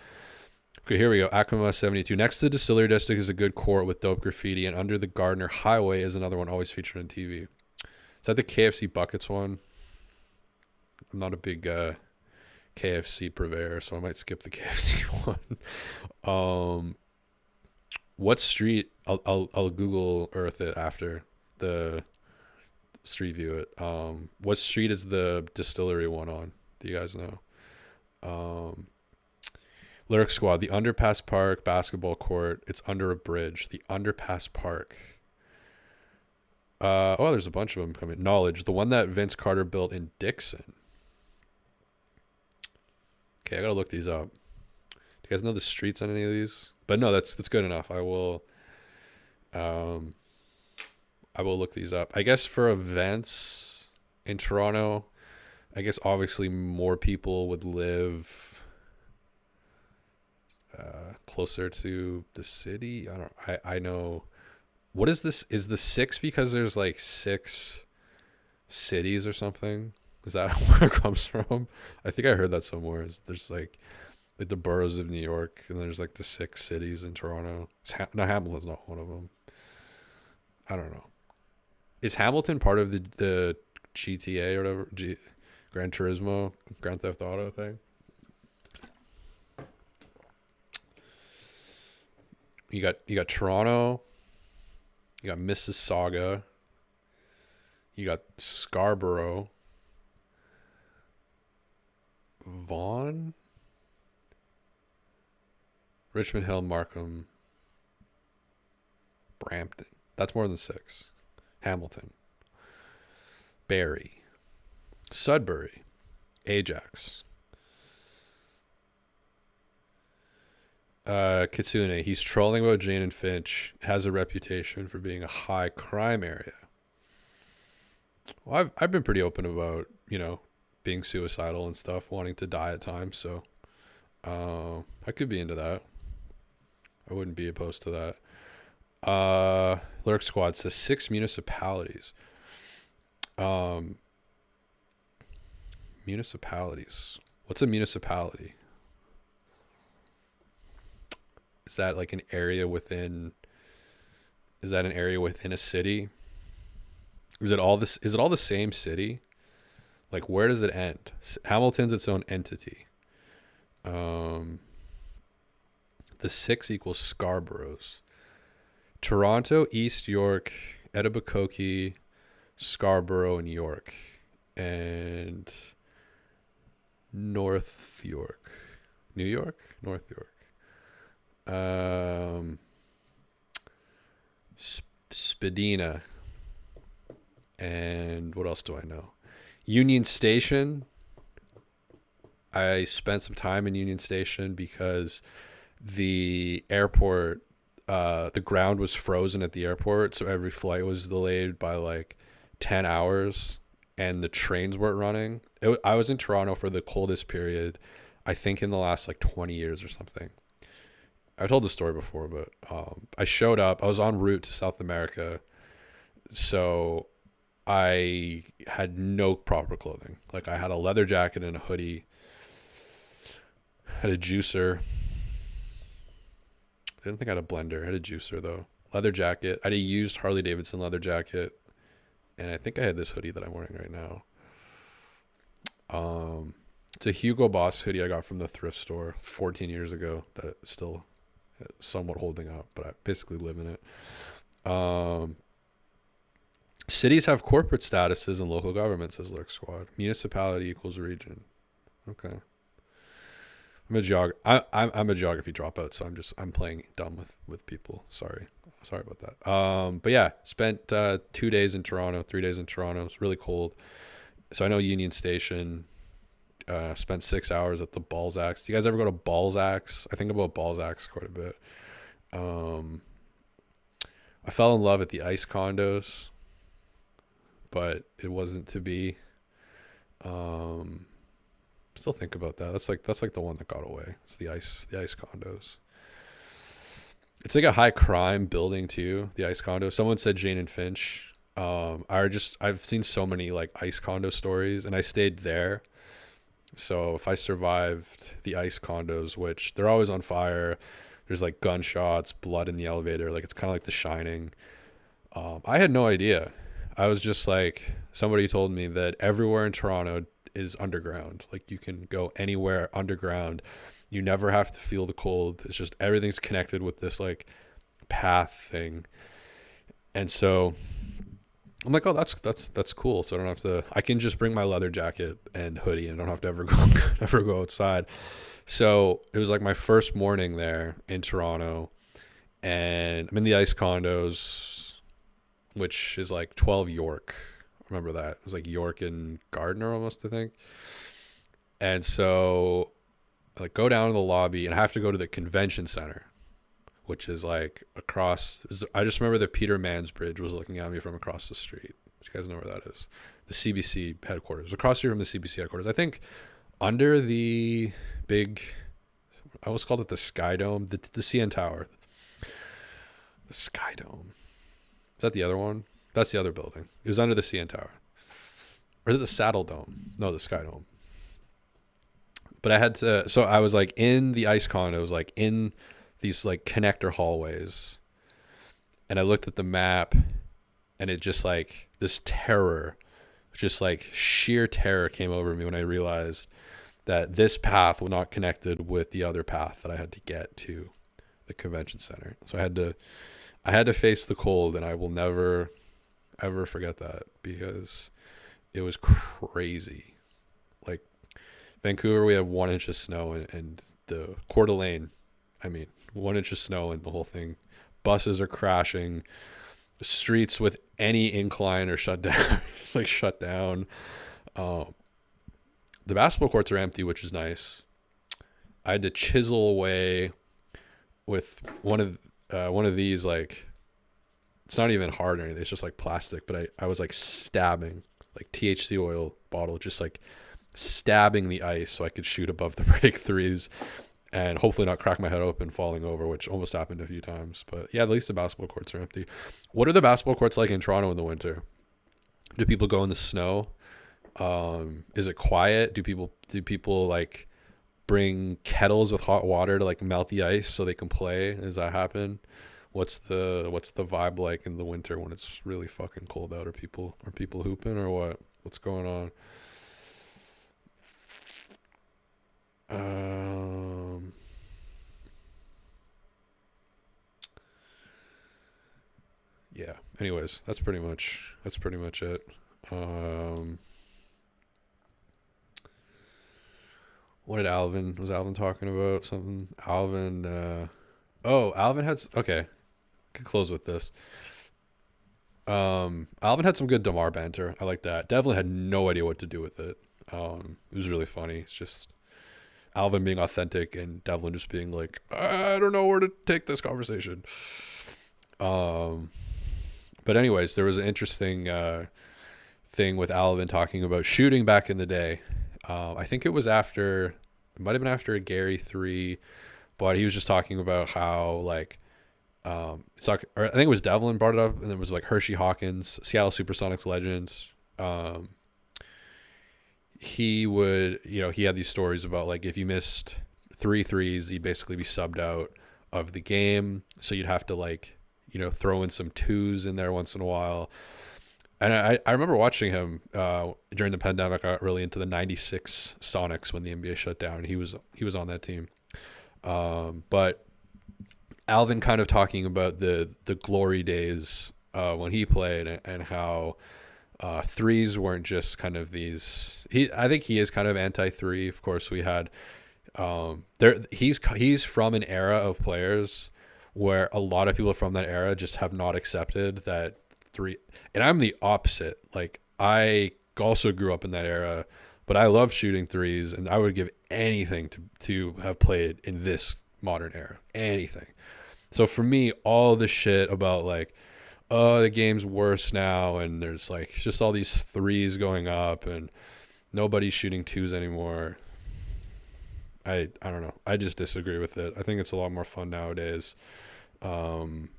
Okay, here we go. Acoma 72. Next to the Distillery District is a good court with dope graffiti, and under the Gardner Highway is another one always featured on TV. Is that the KFC Buckets one? I'm not a big KFC purveyor, so I might skip the KFC one. What street? I'll Google Earth it after the street view it. What street is the distillery one on? Do you guys know? Lyric Squad, the Underpass Park basketball court. It's under a bridge. The Underpass Park. There's a bunch of them coming. Knowledge, the one that Vince Carter built in Dixon. Okay, I gotta look these up. Do you guys know the streets on any of these? But no, that's good enough. I will look these up. I guess for events in Toronto, I guess obviously more people would live closer to the city. I know. What is this? Is the six because there's like six cities or something? Is that where it comes from? I think I heard that somewhere. There's like the boroughs of New York, and there's like the six cities in Toronto. No, Hamilton's not one of them. I don't know. Is Hamilton part of the GTA or whatever? Gran Turismo, Grand Theft Auto thing? You got Toronto. You got Mississauga. You got Scarborough. Vaughan, Richmond Hill, Markham, Brampton. That's more than six. Hamilton, Barrie, Sudbury, Ajax, Kitsune. He's trolling about Jane and Finch. Has a reputation for being a high crime area. Well, I've been pretty open about being suicidal and stuff, wanting to die at times. So I could be into that. I wouldn't be opposed to that. Lurk Squad says 6 municipalities. Municipalities. What's a municipality? Is that like an area within? Is that an area within a city? Is it all this? Is it all the same city? Like, where does it end? Hamilton's its own entity. The 6 equals Scarboroughs. Toronto, East York, Etobicoke, Scarborough, and York. And North York. New York? North York. Spadina. And what else do I know? Union Station. I spent some time in Union Station because the airport, the ground was frozen at the airport, so every flight was delayed by like 10 hours, and the trains weren't running. I was in Toronto for the coldest period, I think, in the last like 20 years or something. I've told this story before, but I showed up. I was en route to South America, so I had no proper clothing. Like, I had a leather jacket and a hoodie. Had a juicer. I didn't think I had a blender. I had a juicer, though. Leather jacket. I had a used Harley Davidson leather jacket. And I think I had this hoodie that I'm wearing right now. It's a Hugo Boss hoodie I got from the thrift store 14 years ago that still somewhat holding up, but I basically live in it. Cities have corporate statuses and local government, says Lurk Squad. Municipality equals region. Okay. I'm a geography dropout, so I'm playing dumb with people. Sorry about that. But yeah, spent 2 days in Toronto, 3 days in Toronto. It's really cold. So I know Union Station. Spent 6 hours at the Balzacs. Do you guys ever go to Balzacs? I think about Balzacs quite a bit. I fell in love at the ice condos, but it wasn't to be. Still think about that. That's like the one that got away. It's the ice condos. It's like a high crime building too. The ice condo. Someone said Jane and Finch. I've seen so many like ice condo stories, and I stayed there. So if I survived the ice condos, which they're always on fire, there's like gunshots, blood in the elevator. Like it's kind of like The Shining. I had no idea. I was just like, somebody told me that everywhere in Toronto is underground. Like you can go anywhere underground. You never have to feel the cold. It's just everything's connected with this like path thing. And so I'm like, oh, that's cool. So I don't have to. I can just bring my leather jacket and hoodie, and I don't have to ever go outside. So it was like my first morning there in Toronto, and I'm in the ice condos, which is like 12 York. Remember that? It was like York and Gardner almost, I think. And so I like go down to the lobby, and I have to go to the convention center, which is like across. I just remember the Peter Mansbridge was looking at me from across the street. You guys know where that is? The CBC headquarters. Across here from the CBC headquarters. I think under the big, I always called it the Sky Dome, the CN Tower. The Sky Dome. Is that the other one? That's the other building. It was under the CN Tower. Or is it the Saddle Dome? No, the Sky Dome. But I had to, so I was like in the ice condos, like in these like connector hallways, and I looked at the map, and it just like this terror, just like sheer terror came over me when I realized that this path was not connected with the other path that I had to get to the convention center. So I had to face the cold, and I will never ever forget that, because it was crazy. Like Vancouver, we have 1 inch of snow, and the Coeur d'Alene, 1 inch of snow and the whole thing. Buses are crashing. The streets with any incline are shut down. It's like shut down. The basketball courts are empty, which is nice. I had to chisel away with one of these, like, it's not even hard or anything. It's just like plastic. But I was like stabbing, like THC oil bottle, just like stabbing the ice so I could shoot above the break threes and hopefully not crack my head open falling over, which almost happened a few times. But yeah, at least the basketball courts are empty. What are the basketball courts like in Toronto in the winter? Do people go in the snow? Is it quiet? Do people like bring kettles with hot water to like melt the ice so they can play? Does that happen? What's the vibe like in the winter when it's really fucking cold out? Are people hooping or what? What's going on? Yeah. Anyways, that's pretty much it. What did was Alvin talking about something? Alvin had okay. Could close with this. Alvin had some good DeMar banter. I like that. Devlin had no idea what to do with it. It was really funny. It's just Alvin being authentic and Devlin just being like, I don't know where to take this conversation. But anyways, there was an interesting thing with Alvin talking about shooting back in the day. I think it might have been after a Gary 3, but he was just talking about how like, or I think it was Devlin brought it up, and there was like Hershey Hawkins, Seattle Supersonics legends. He had these stories about like if you missed 3 threes, you'd basically be subbed out of the game. So you'd have to like, throw in some 2s in there once in a while. And I remember watching him during the pandemic. I got really into the 96 Sonics when the NBA shut down. He was on that team. But Alvin kind of talking about the glory days when he played, and how threes weren't just kind of these. I think he is kind of anti three. Of course, we had there. He's from an era of players where a lot of people from that era just have not accepted that three. And I'm the opposite. Like, I also grew up in that era, but I love shooting threes, and I would give anything to have played in this modern era. Anything. So for me, all the shit about like, oh, the game's worse now, and there's like just all these threes going up, and nobody's shooting twos anymore. I don't know. I just disagree with it. I think it's a lot more fun nowadays. And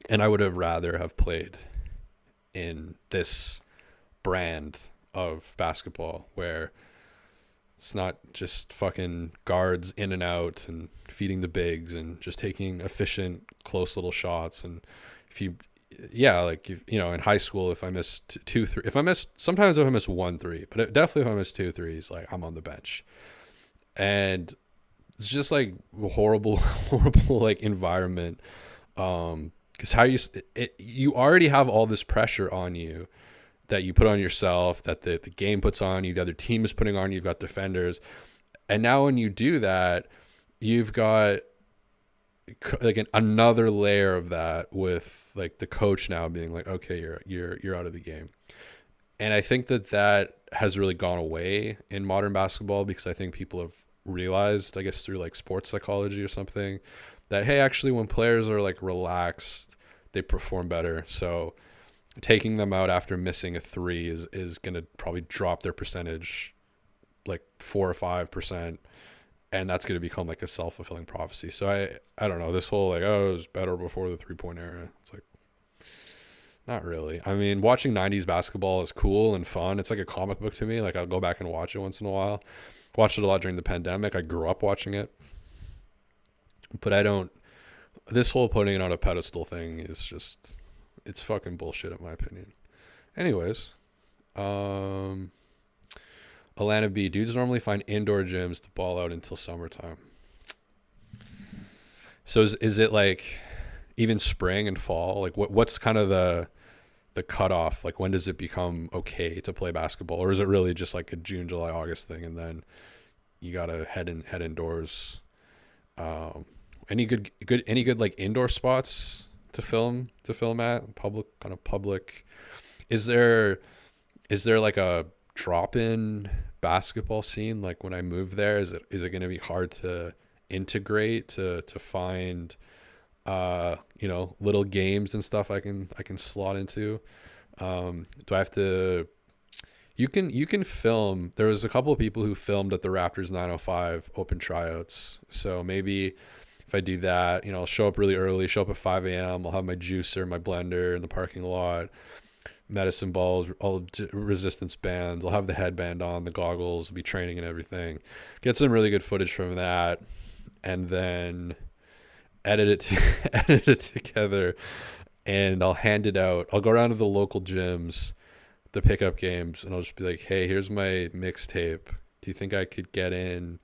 I would have rather have played in this brand of basketball where it's not just fucking guards in and out and feeding the bigs and just taking efficient, close little shots. And if you, yeah, like, you know, in high school, if I missed sometimes if I miss 1 3, but definitely if I miss 2 threes, like, I'm on the bench. And it's just like horrible like environment. Because how you already have all this pressure on you that you put on yourself, that the game puts on you, the other team is putting on you, you've got defenders. And now when you do that, you've got like another layer of that with like the coach now being like, okay, you're out of the game. And I think that has really gone away in modern basketball, because I think people have realized, I guess through like sports psychology or something, that, hey, actually when players are like relaxed, they perform better. So taking them out after missing a 3 is going to probably drop their percentage like 4 or 5%. And that's going to become like a self-fulfilling prophecy. So I don't know, this whole like, oh, it was better before the 3-point era. It's like, not really. I mean, watching 90s basketball is cool and fun. It's like a comic book to me. Like, I'll go back and watch it once in a while. Watched it a lot during the pandemic. I grew up watching it. But this whole putting it on a pedestal thing is just, it's fucking bullshit in my opinion. Anyways, Alana B, dudes normally find indoor gyms to ball out until summertime. So is it like even spring and fall? Like what's kind of the cutoff? Like, when does it become okay to play basketball? Or is it really just like a June, July, August thing, and then you gotta head indoors? Any good like indoor spots to film at? Public. Is there like a drop-in basketball scene? Like, when I move there, is it going to be hard to integrate, to find little games and stuff I can slot into? Do I have to? You can film. There was a couple of people who filmed at the Raptors 905 open tryouts. So maybe if I do that, I'll show up really early, show up at 5 a.m. I'll have my juicer, my blender in the parking lot, medicine balls, all resistance bands. I'll have the headband on, the goggles, be training and everything. Get some really good footage from that, and then edit it together, and I'll hand it out. I'll go around to the local gyms, the pickup games, and I'll just be like, hey, here's my mixtape. Do you think I could get in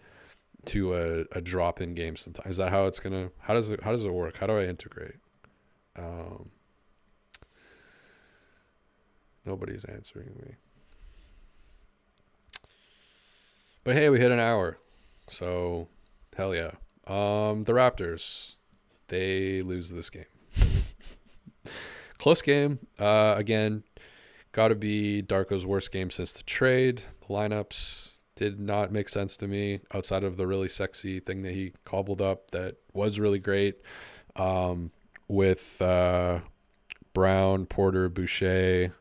to a drop-in game sometime? Is that how it's gonna? How does it work? How do I integrate? Nobody's answering me. But hey, we hit an hour, so hell yeah. The Raptors, they lose this game. Close game. Again, gotta be Darko's worst game since the trade. The lineups did not make sense to me outside of the really sexy thing that he cobbled up that was really great. With Brown, Porter, Boucher.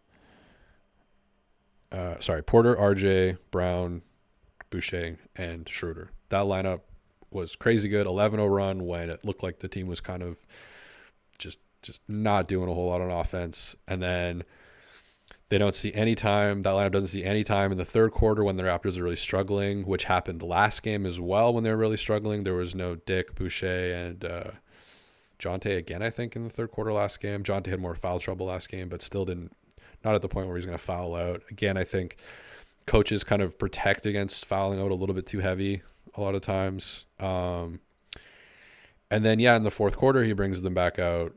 Porter, RJ, Brown, Boucher, and Schroeder. That lineup was crazy good. 11-0 run when it looked like the team was kind of just not doing a whole lot on offense. And then they don't see any time. That lineup doesn't see any time in the third quarter when the Raptors are really struggling, which happened last game as well when they were really struggling. There was no Dick, Boucher, and Jonte again, I think, in the third quarter last game. Jonte had more foul trouble last game, but still not at the point where he's going to foul out. Again, I think coaches kind of protect against fouling out a little bit too heavy a lot of times. And then, yeah, in the fourth quarter, he brings them back out,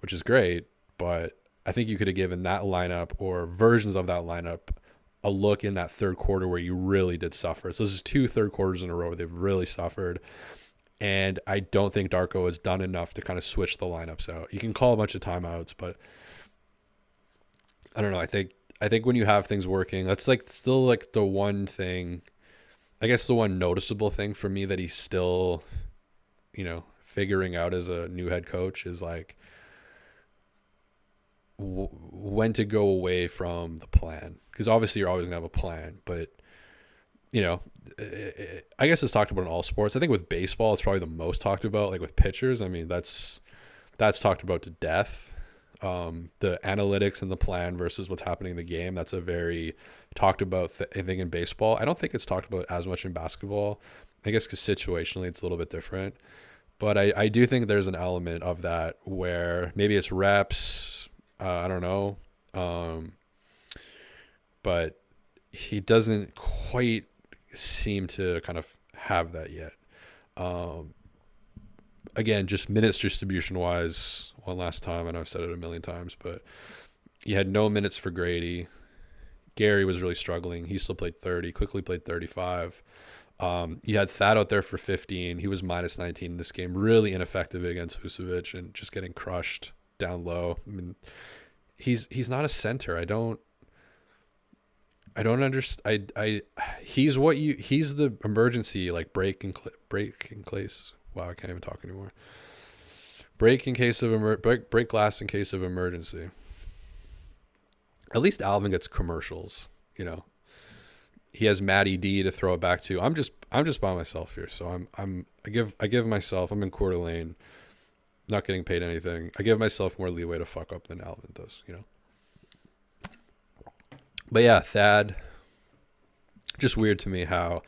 which is great. But I think you could have given that lineup or versions of that lineup a look in that third quarter where you really did suffer. So this is two third quarters in a row where they've really suffered. And I don't think Darko has done enough to kind of switch the lineups out. You can call a bunch of timeouts, but I don't know. I think when you have things working, that's like still like the one thing, I guess the one noticeable thing for me that he's still, figuring out as a new head coach is like when to go away from the plan. Because obviously you're always going to have a plan, but you know, I guess it's talked about in all sports. I think with baseball, it's probably the most talked about. Like with pitchers, I mean, that's talked about to death. The analytics and the plan versus what's happening in the game. That's a very talked about thing in baseball. I don't think it's talked about as much in basketball. I guess because situationally it's a little bit different. But I do think there's an element of that where maybe it's reps. I don't know. But he doesn't quite seem to kind of have that yet. Again, just minutes distribution wise, one last time, and I've said it a million times, but you had no minutes for Grady. Gary was really struggling. He still played 30, quickly played 35. You had Thad out there for 15. He was minus 19 in this game, really ineffective against Vucevic and just getting crushed down low. I mean, he's not a center. I don't understand. He's the emergency, like break in case. Wow, I can't even talk anymore. Break glass in case of emergency. At least Alvin gets commercials, He has Matty D to throw it back to. I'm just by myself here, so I give myself. I'm in Coeur d'Alene, not getting paid anything. I give myself more leeway to fuck up than Alvin does, But yeah, Thad, just weird to me how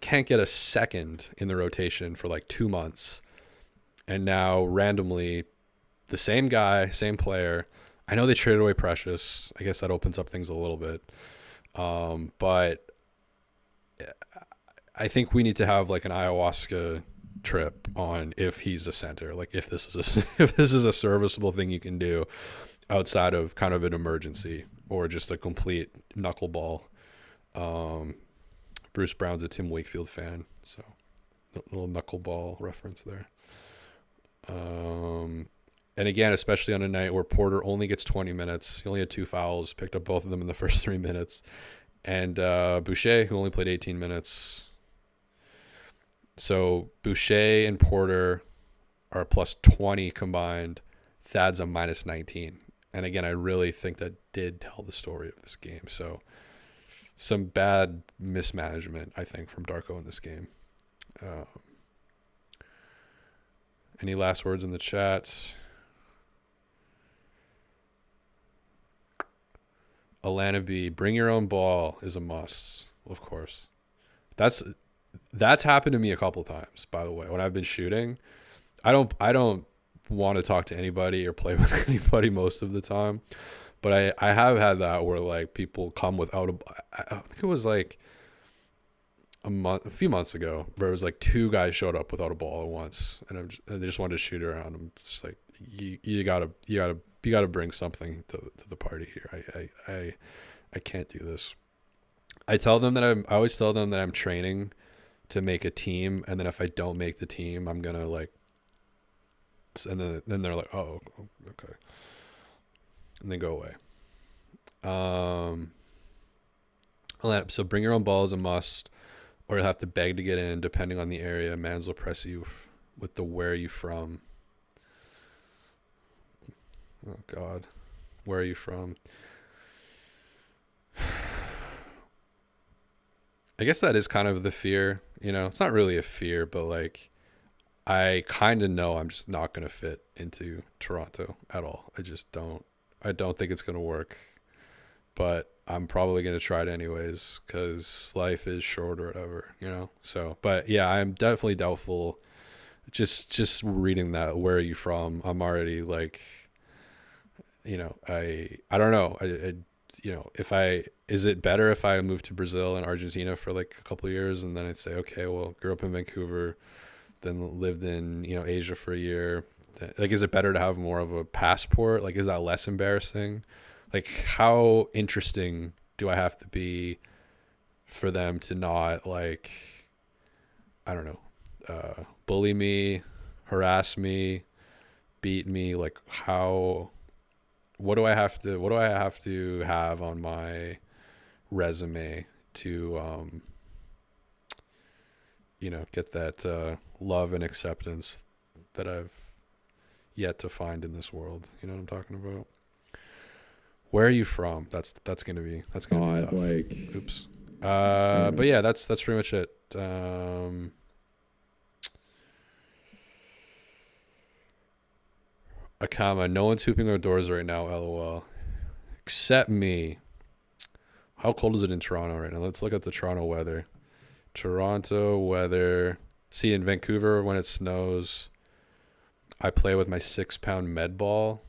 can't get a second in the rotation for like 2 months. And now randomly the same guy, same player. I know they traded away Precious. I guess that opens up things a little bit. But I think we need to have like an ayahuasca trip on if he's a center, like if this is a serviceable thing you can do outside of kind of an emergency or just a complete knuckleball. Bruce Brown's a Tim Wakefield fan, so a little knuckleball reference there. And again, especially on a night where Porter only gets 20 minutes, he only had 2 fouls, picked up both of them in the first 3 minutes, and Boucher, who only played 18 minutes. So Boucher and Porter are plus 20 combined. Thad's a minus 19. And again, I really think that did tell the story of this game. So some bad mismanagement, I think, from Darko in this game. Any last words in the chat? Alana B, bring your own ball is a must, of course. That's happened to me a couple times, by the way. When I've been shooting, I don't want to talk to anybody or play with anybody most of the time. But I have had that where like people come without I think it was like a few months ago where it was like 2 guys showed up without a ball at once, and they just wanted to shoot around. I'm just like, you gotta bring something to the party here. I can't do this. I always tell them that I'm training to make a team, and then if I don't make the team, I'm gonna like, and then they're like, oh, okay. And they go away. So bring your own ball is a must, or you'll have to beg to get in, depending on the area. Mans will press you with the where are you from. Oh, God. Where are you from? I guess that is kind of the fear, It's not really a fear, but like I kind of know I'm just not going to fit into Toronto at all. I don't think it's going to work, but I'm probably going to try it anyways because life is short or whatever, So, but yeah, I'm definitely doubtful. Just reading that, where are you from? I'm already like, I don't know. is it better if I move to Brazil and Argentina for like a couple of years, and then I'd say, okay, well, grew up in Vancouver, then lived in, Asia for a year. Like, is it better to have more of a passport? Like, is that less embarrassing? Like, how interesting do I have to be for them to not, like, I don't know, bully me, harass me, beat me? Like, what do I have to have on my resume to, get that love and acceptance that I've yet to find in this world? You know what I'm talking about? Where are you from? That's gonna be tough. Like, Oops. yeah. But yeah, that's pretty much it. A comma. No one's hooping outdoors right now. LOL. Except me. How cold is it in Toronto right now? Let's look at the Toronto weather. Toronto weather. See, in Vancouver, when it snows, I play with my 6-pound med ball.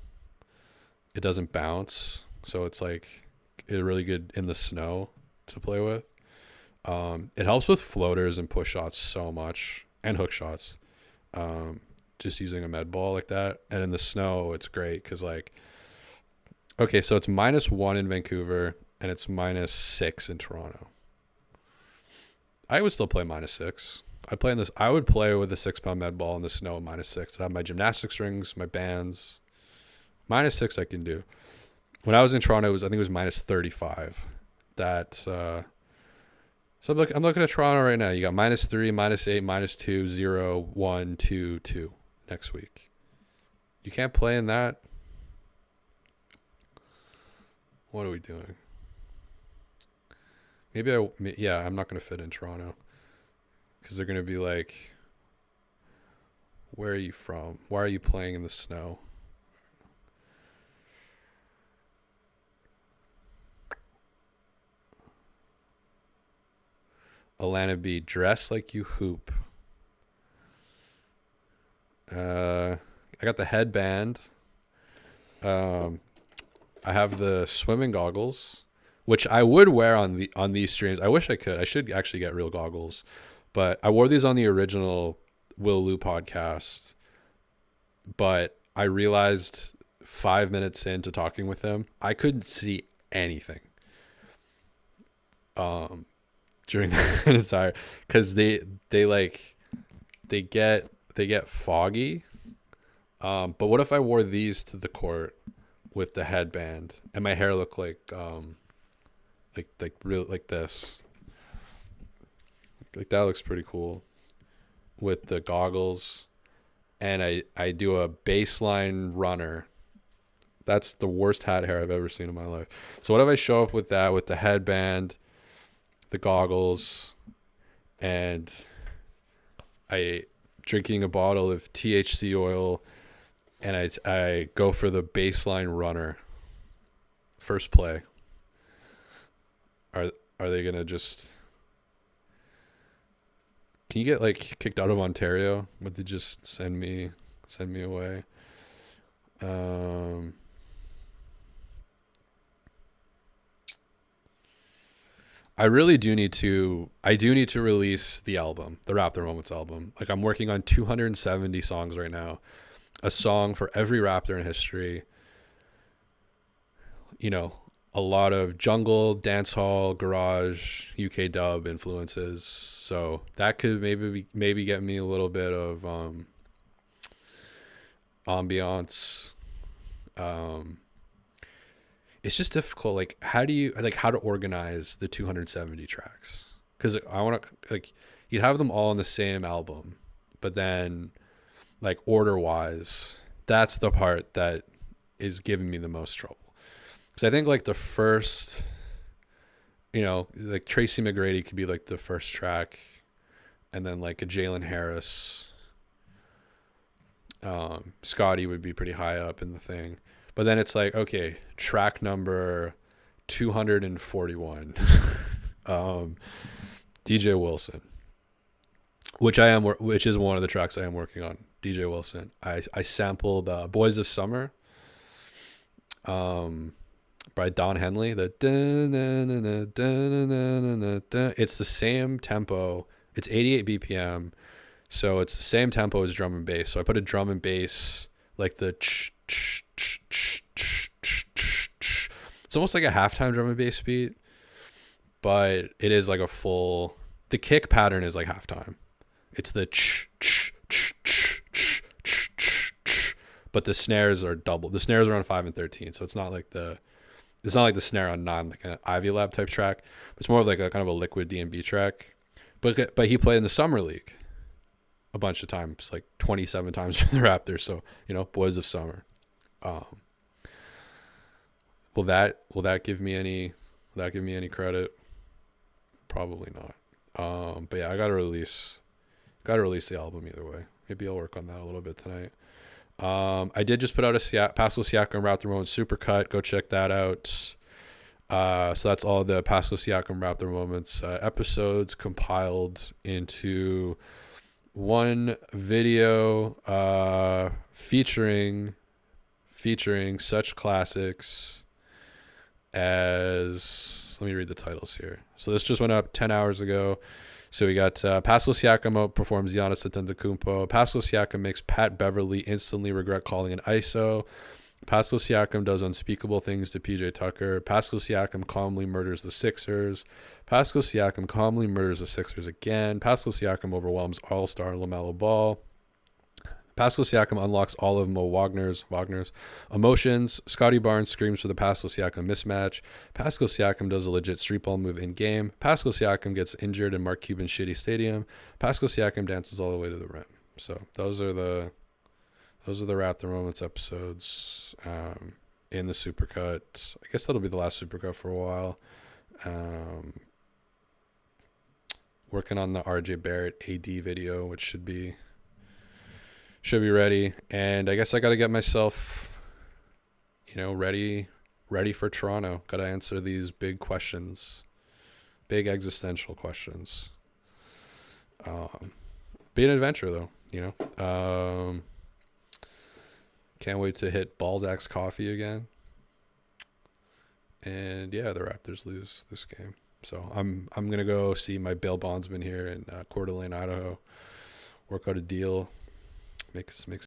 It doesn't bounce, so it's like it's really good in the snow to play with. It helps with floaters and push shots so much, and hook shots. Just using a med ball like that, and in the snow, it's great because, like, okay, so it's -1 in Vancouver and it's -6 in Toronto. I would still play -6. I would play with a 6-pound med ball in the snow at -6. I'd have my gymnastics rings, my bands. -6 I can do. When I was in Toronto, I think it was -35. So I'm looking at Toronto right now. You got -3, -8, -2, 0, 1, 2, 2 next week. You can't play in that. What are we doing? I'm not going to fit in Toronto because they're going to be like, where are you from? Why are you playing in the snow? Alana B, dress like you hoop. I got the headband. I have the swimming goggles, which I would wear on these streams. I wish I could. I should actually get real goggles, but I wore these on the original Will Lou podcast. But I realized 5 minutes into talking with him, I couldn't see anything. During the entire, because they get foggy. But what if I wore these to the court with the headband and my hair looked like real, like this? Like, that looks pretty cool with the goggles, and I do a baseline runner. That's the worst hat hair I've ever seen in my life. So what if I show up with that, with the headband, the goggles, and I drinking a bottle of THC oil, and I go for the baseline runner. First play. Are they gonna just? Can you get, like, kicked out of Ontario? Would they just send me away? I really do need to. I do need to release the album, the Raptor Moments album. Like, I'm working on 270 songs right now, a song for every Raptor in history. A lot of jungle, dancehall, garage, UK dub influences. So that could maybe get me a little bit of ambiance. It's just difficult. Like, how to organize the 270 tracks? Because I want to, like, you'd have them all on the same album, but then, like, order wise, that's the part that is giving me the most trouble. Because I think, like, the first, like, Tracy McGrady could be, like, the first track, and then, like, a Jalen Harris, Scotty would be pretty high up in the thing. But then it's like, okay, track number 241, DJ Wilson, which is one of the tracks I am working on. DJ Wilson. I sampled Boys of Summer. by Don Henley. The dun-dun-dun-dun, dun-dun-dun-dun-dun. It's the same tempo. It's 88 BPM, so it's the same tempo as drum and bass. So I put a drum and bass like the. It's almost like a halftime drum and bass beat, but it is like a full. The kick pattern is like halftime. It's the but the snares are double. The snares are on 5 and 13, so it's not like the snare on 9, like an Ivy Lab type track. It's more of like a kind of a liquid D&B track. But he played in the summer league a bunch of times, like 27 times for the Raptors. So boys of summer. Will that give me any credit? Probably not. But yeah, I gotta release the album either way. Maybe I'll work on that a little bit tonight. I did just put out a Pascal Siakam Raptor Moments supercut. Go check that out. So that's all the Pascal Siakam Raptor Moments episodes compiled into one video featuring such classics as, let me read the titles here. So this just went up 10 hours ago. So we got Pascal Siakam outperforms Giannis Antetokounmpo. Pascal Siakam makes Pat Beverly instantly regret calling an ISO. Pascal Siakam does unspeakable things to PJ Tucker. Pascal Siakam calmly murders the Sixers. Pascal Siakam calmly murders the Sixers again. Pascal Siakam overwhelms All-Star LaMelo Ball. Pascal Siakam unlocks all of Mo Wagner's emotions. Scotty Barnes screams for the Pascal Siakam mismatch. Pascal Siakam does a legit street ball move in game. Pascal Siakam gets injured in Mark Cuban's shitty stadium. Pascal Siakam dances all the way to the rim. So those are the Raptor Moments episodes in the supercut. I guess that'll be the last supercut for a while. Working on the RJ Barrett AD video, which should be ready, and I guess I got to get myself, ready for Toronto. Got to answer these big questions, big existential questions. Be an adventure though, Can't wait to hit Balzac's Coffee again. And yeah, the Raptors lose this game, so I'm gonna go see my bail bondsman here in Coeur d'Alene, Idaho. Work out a deal. Make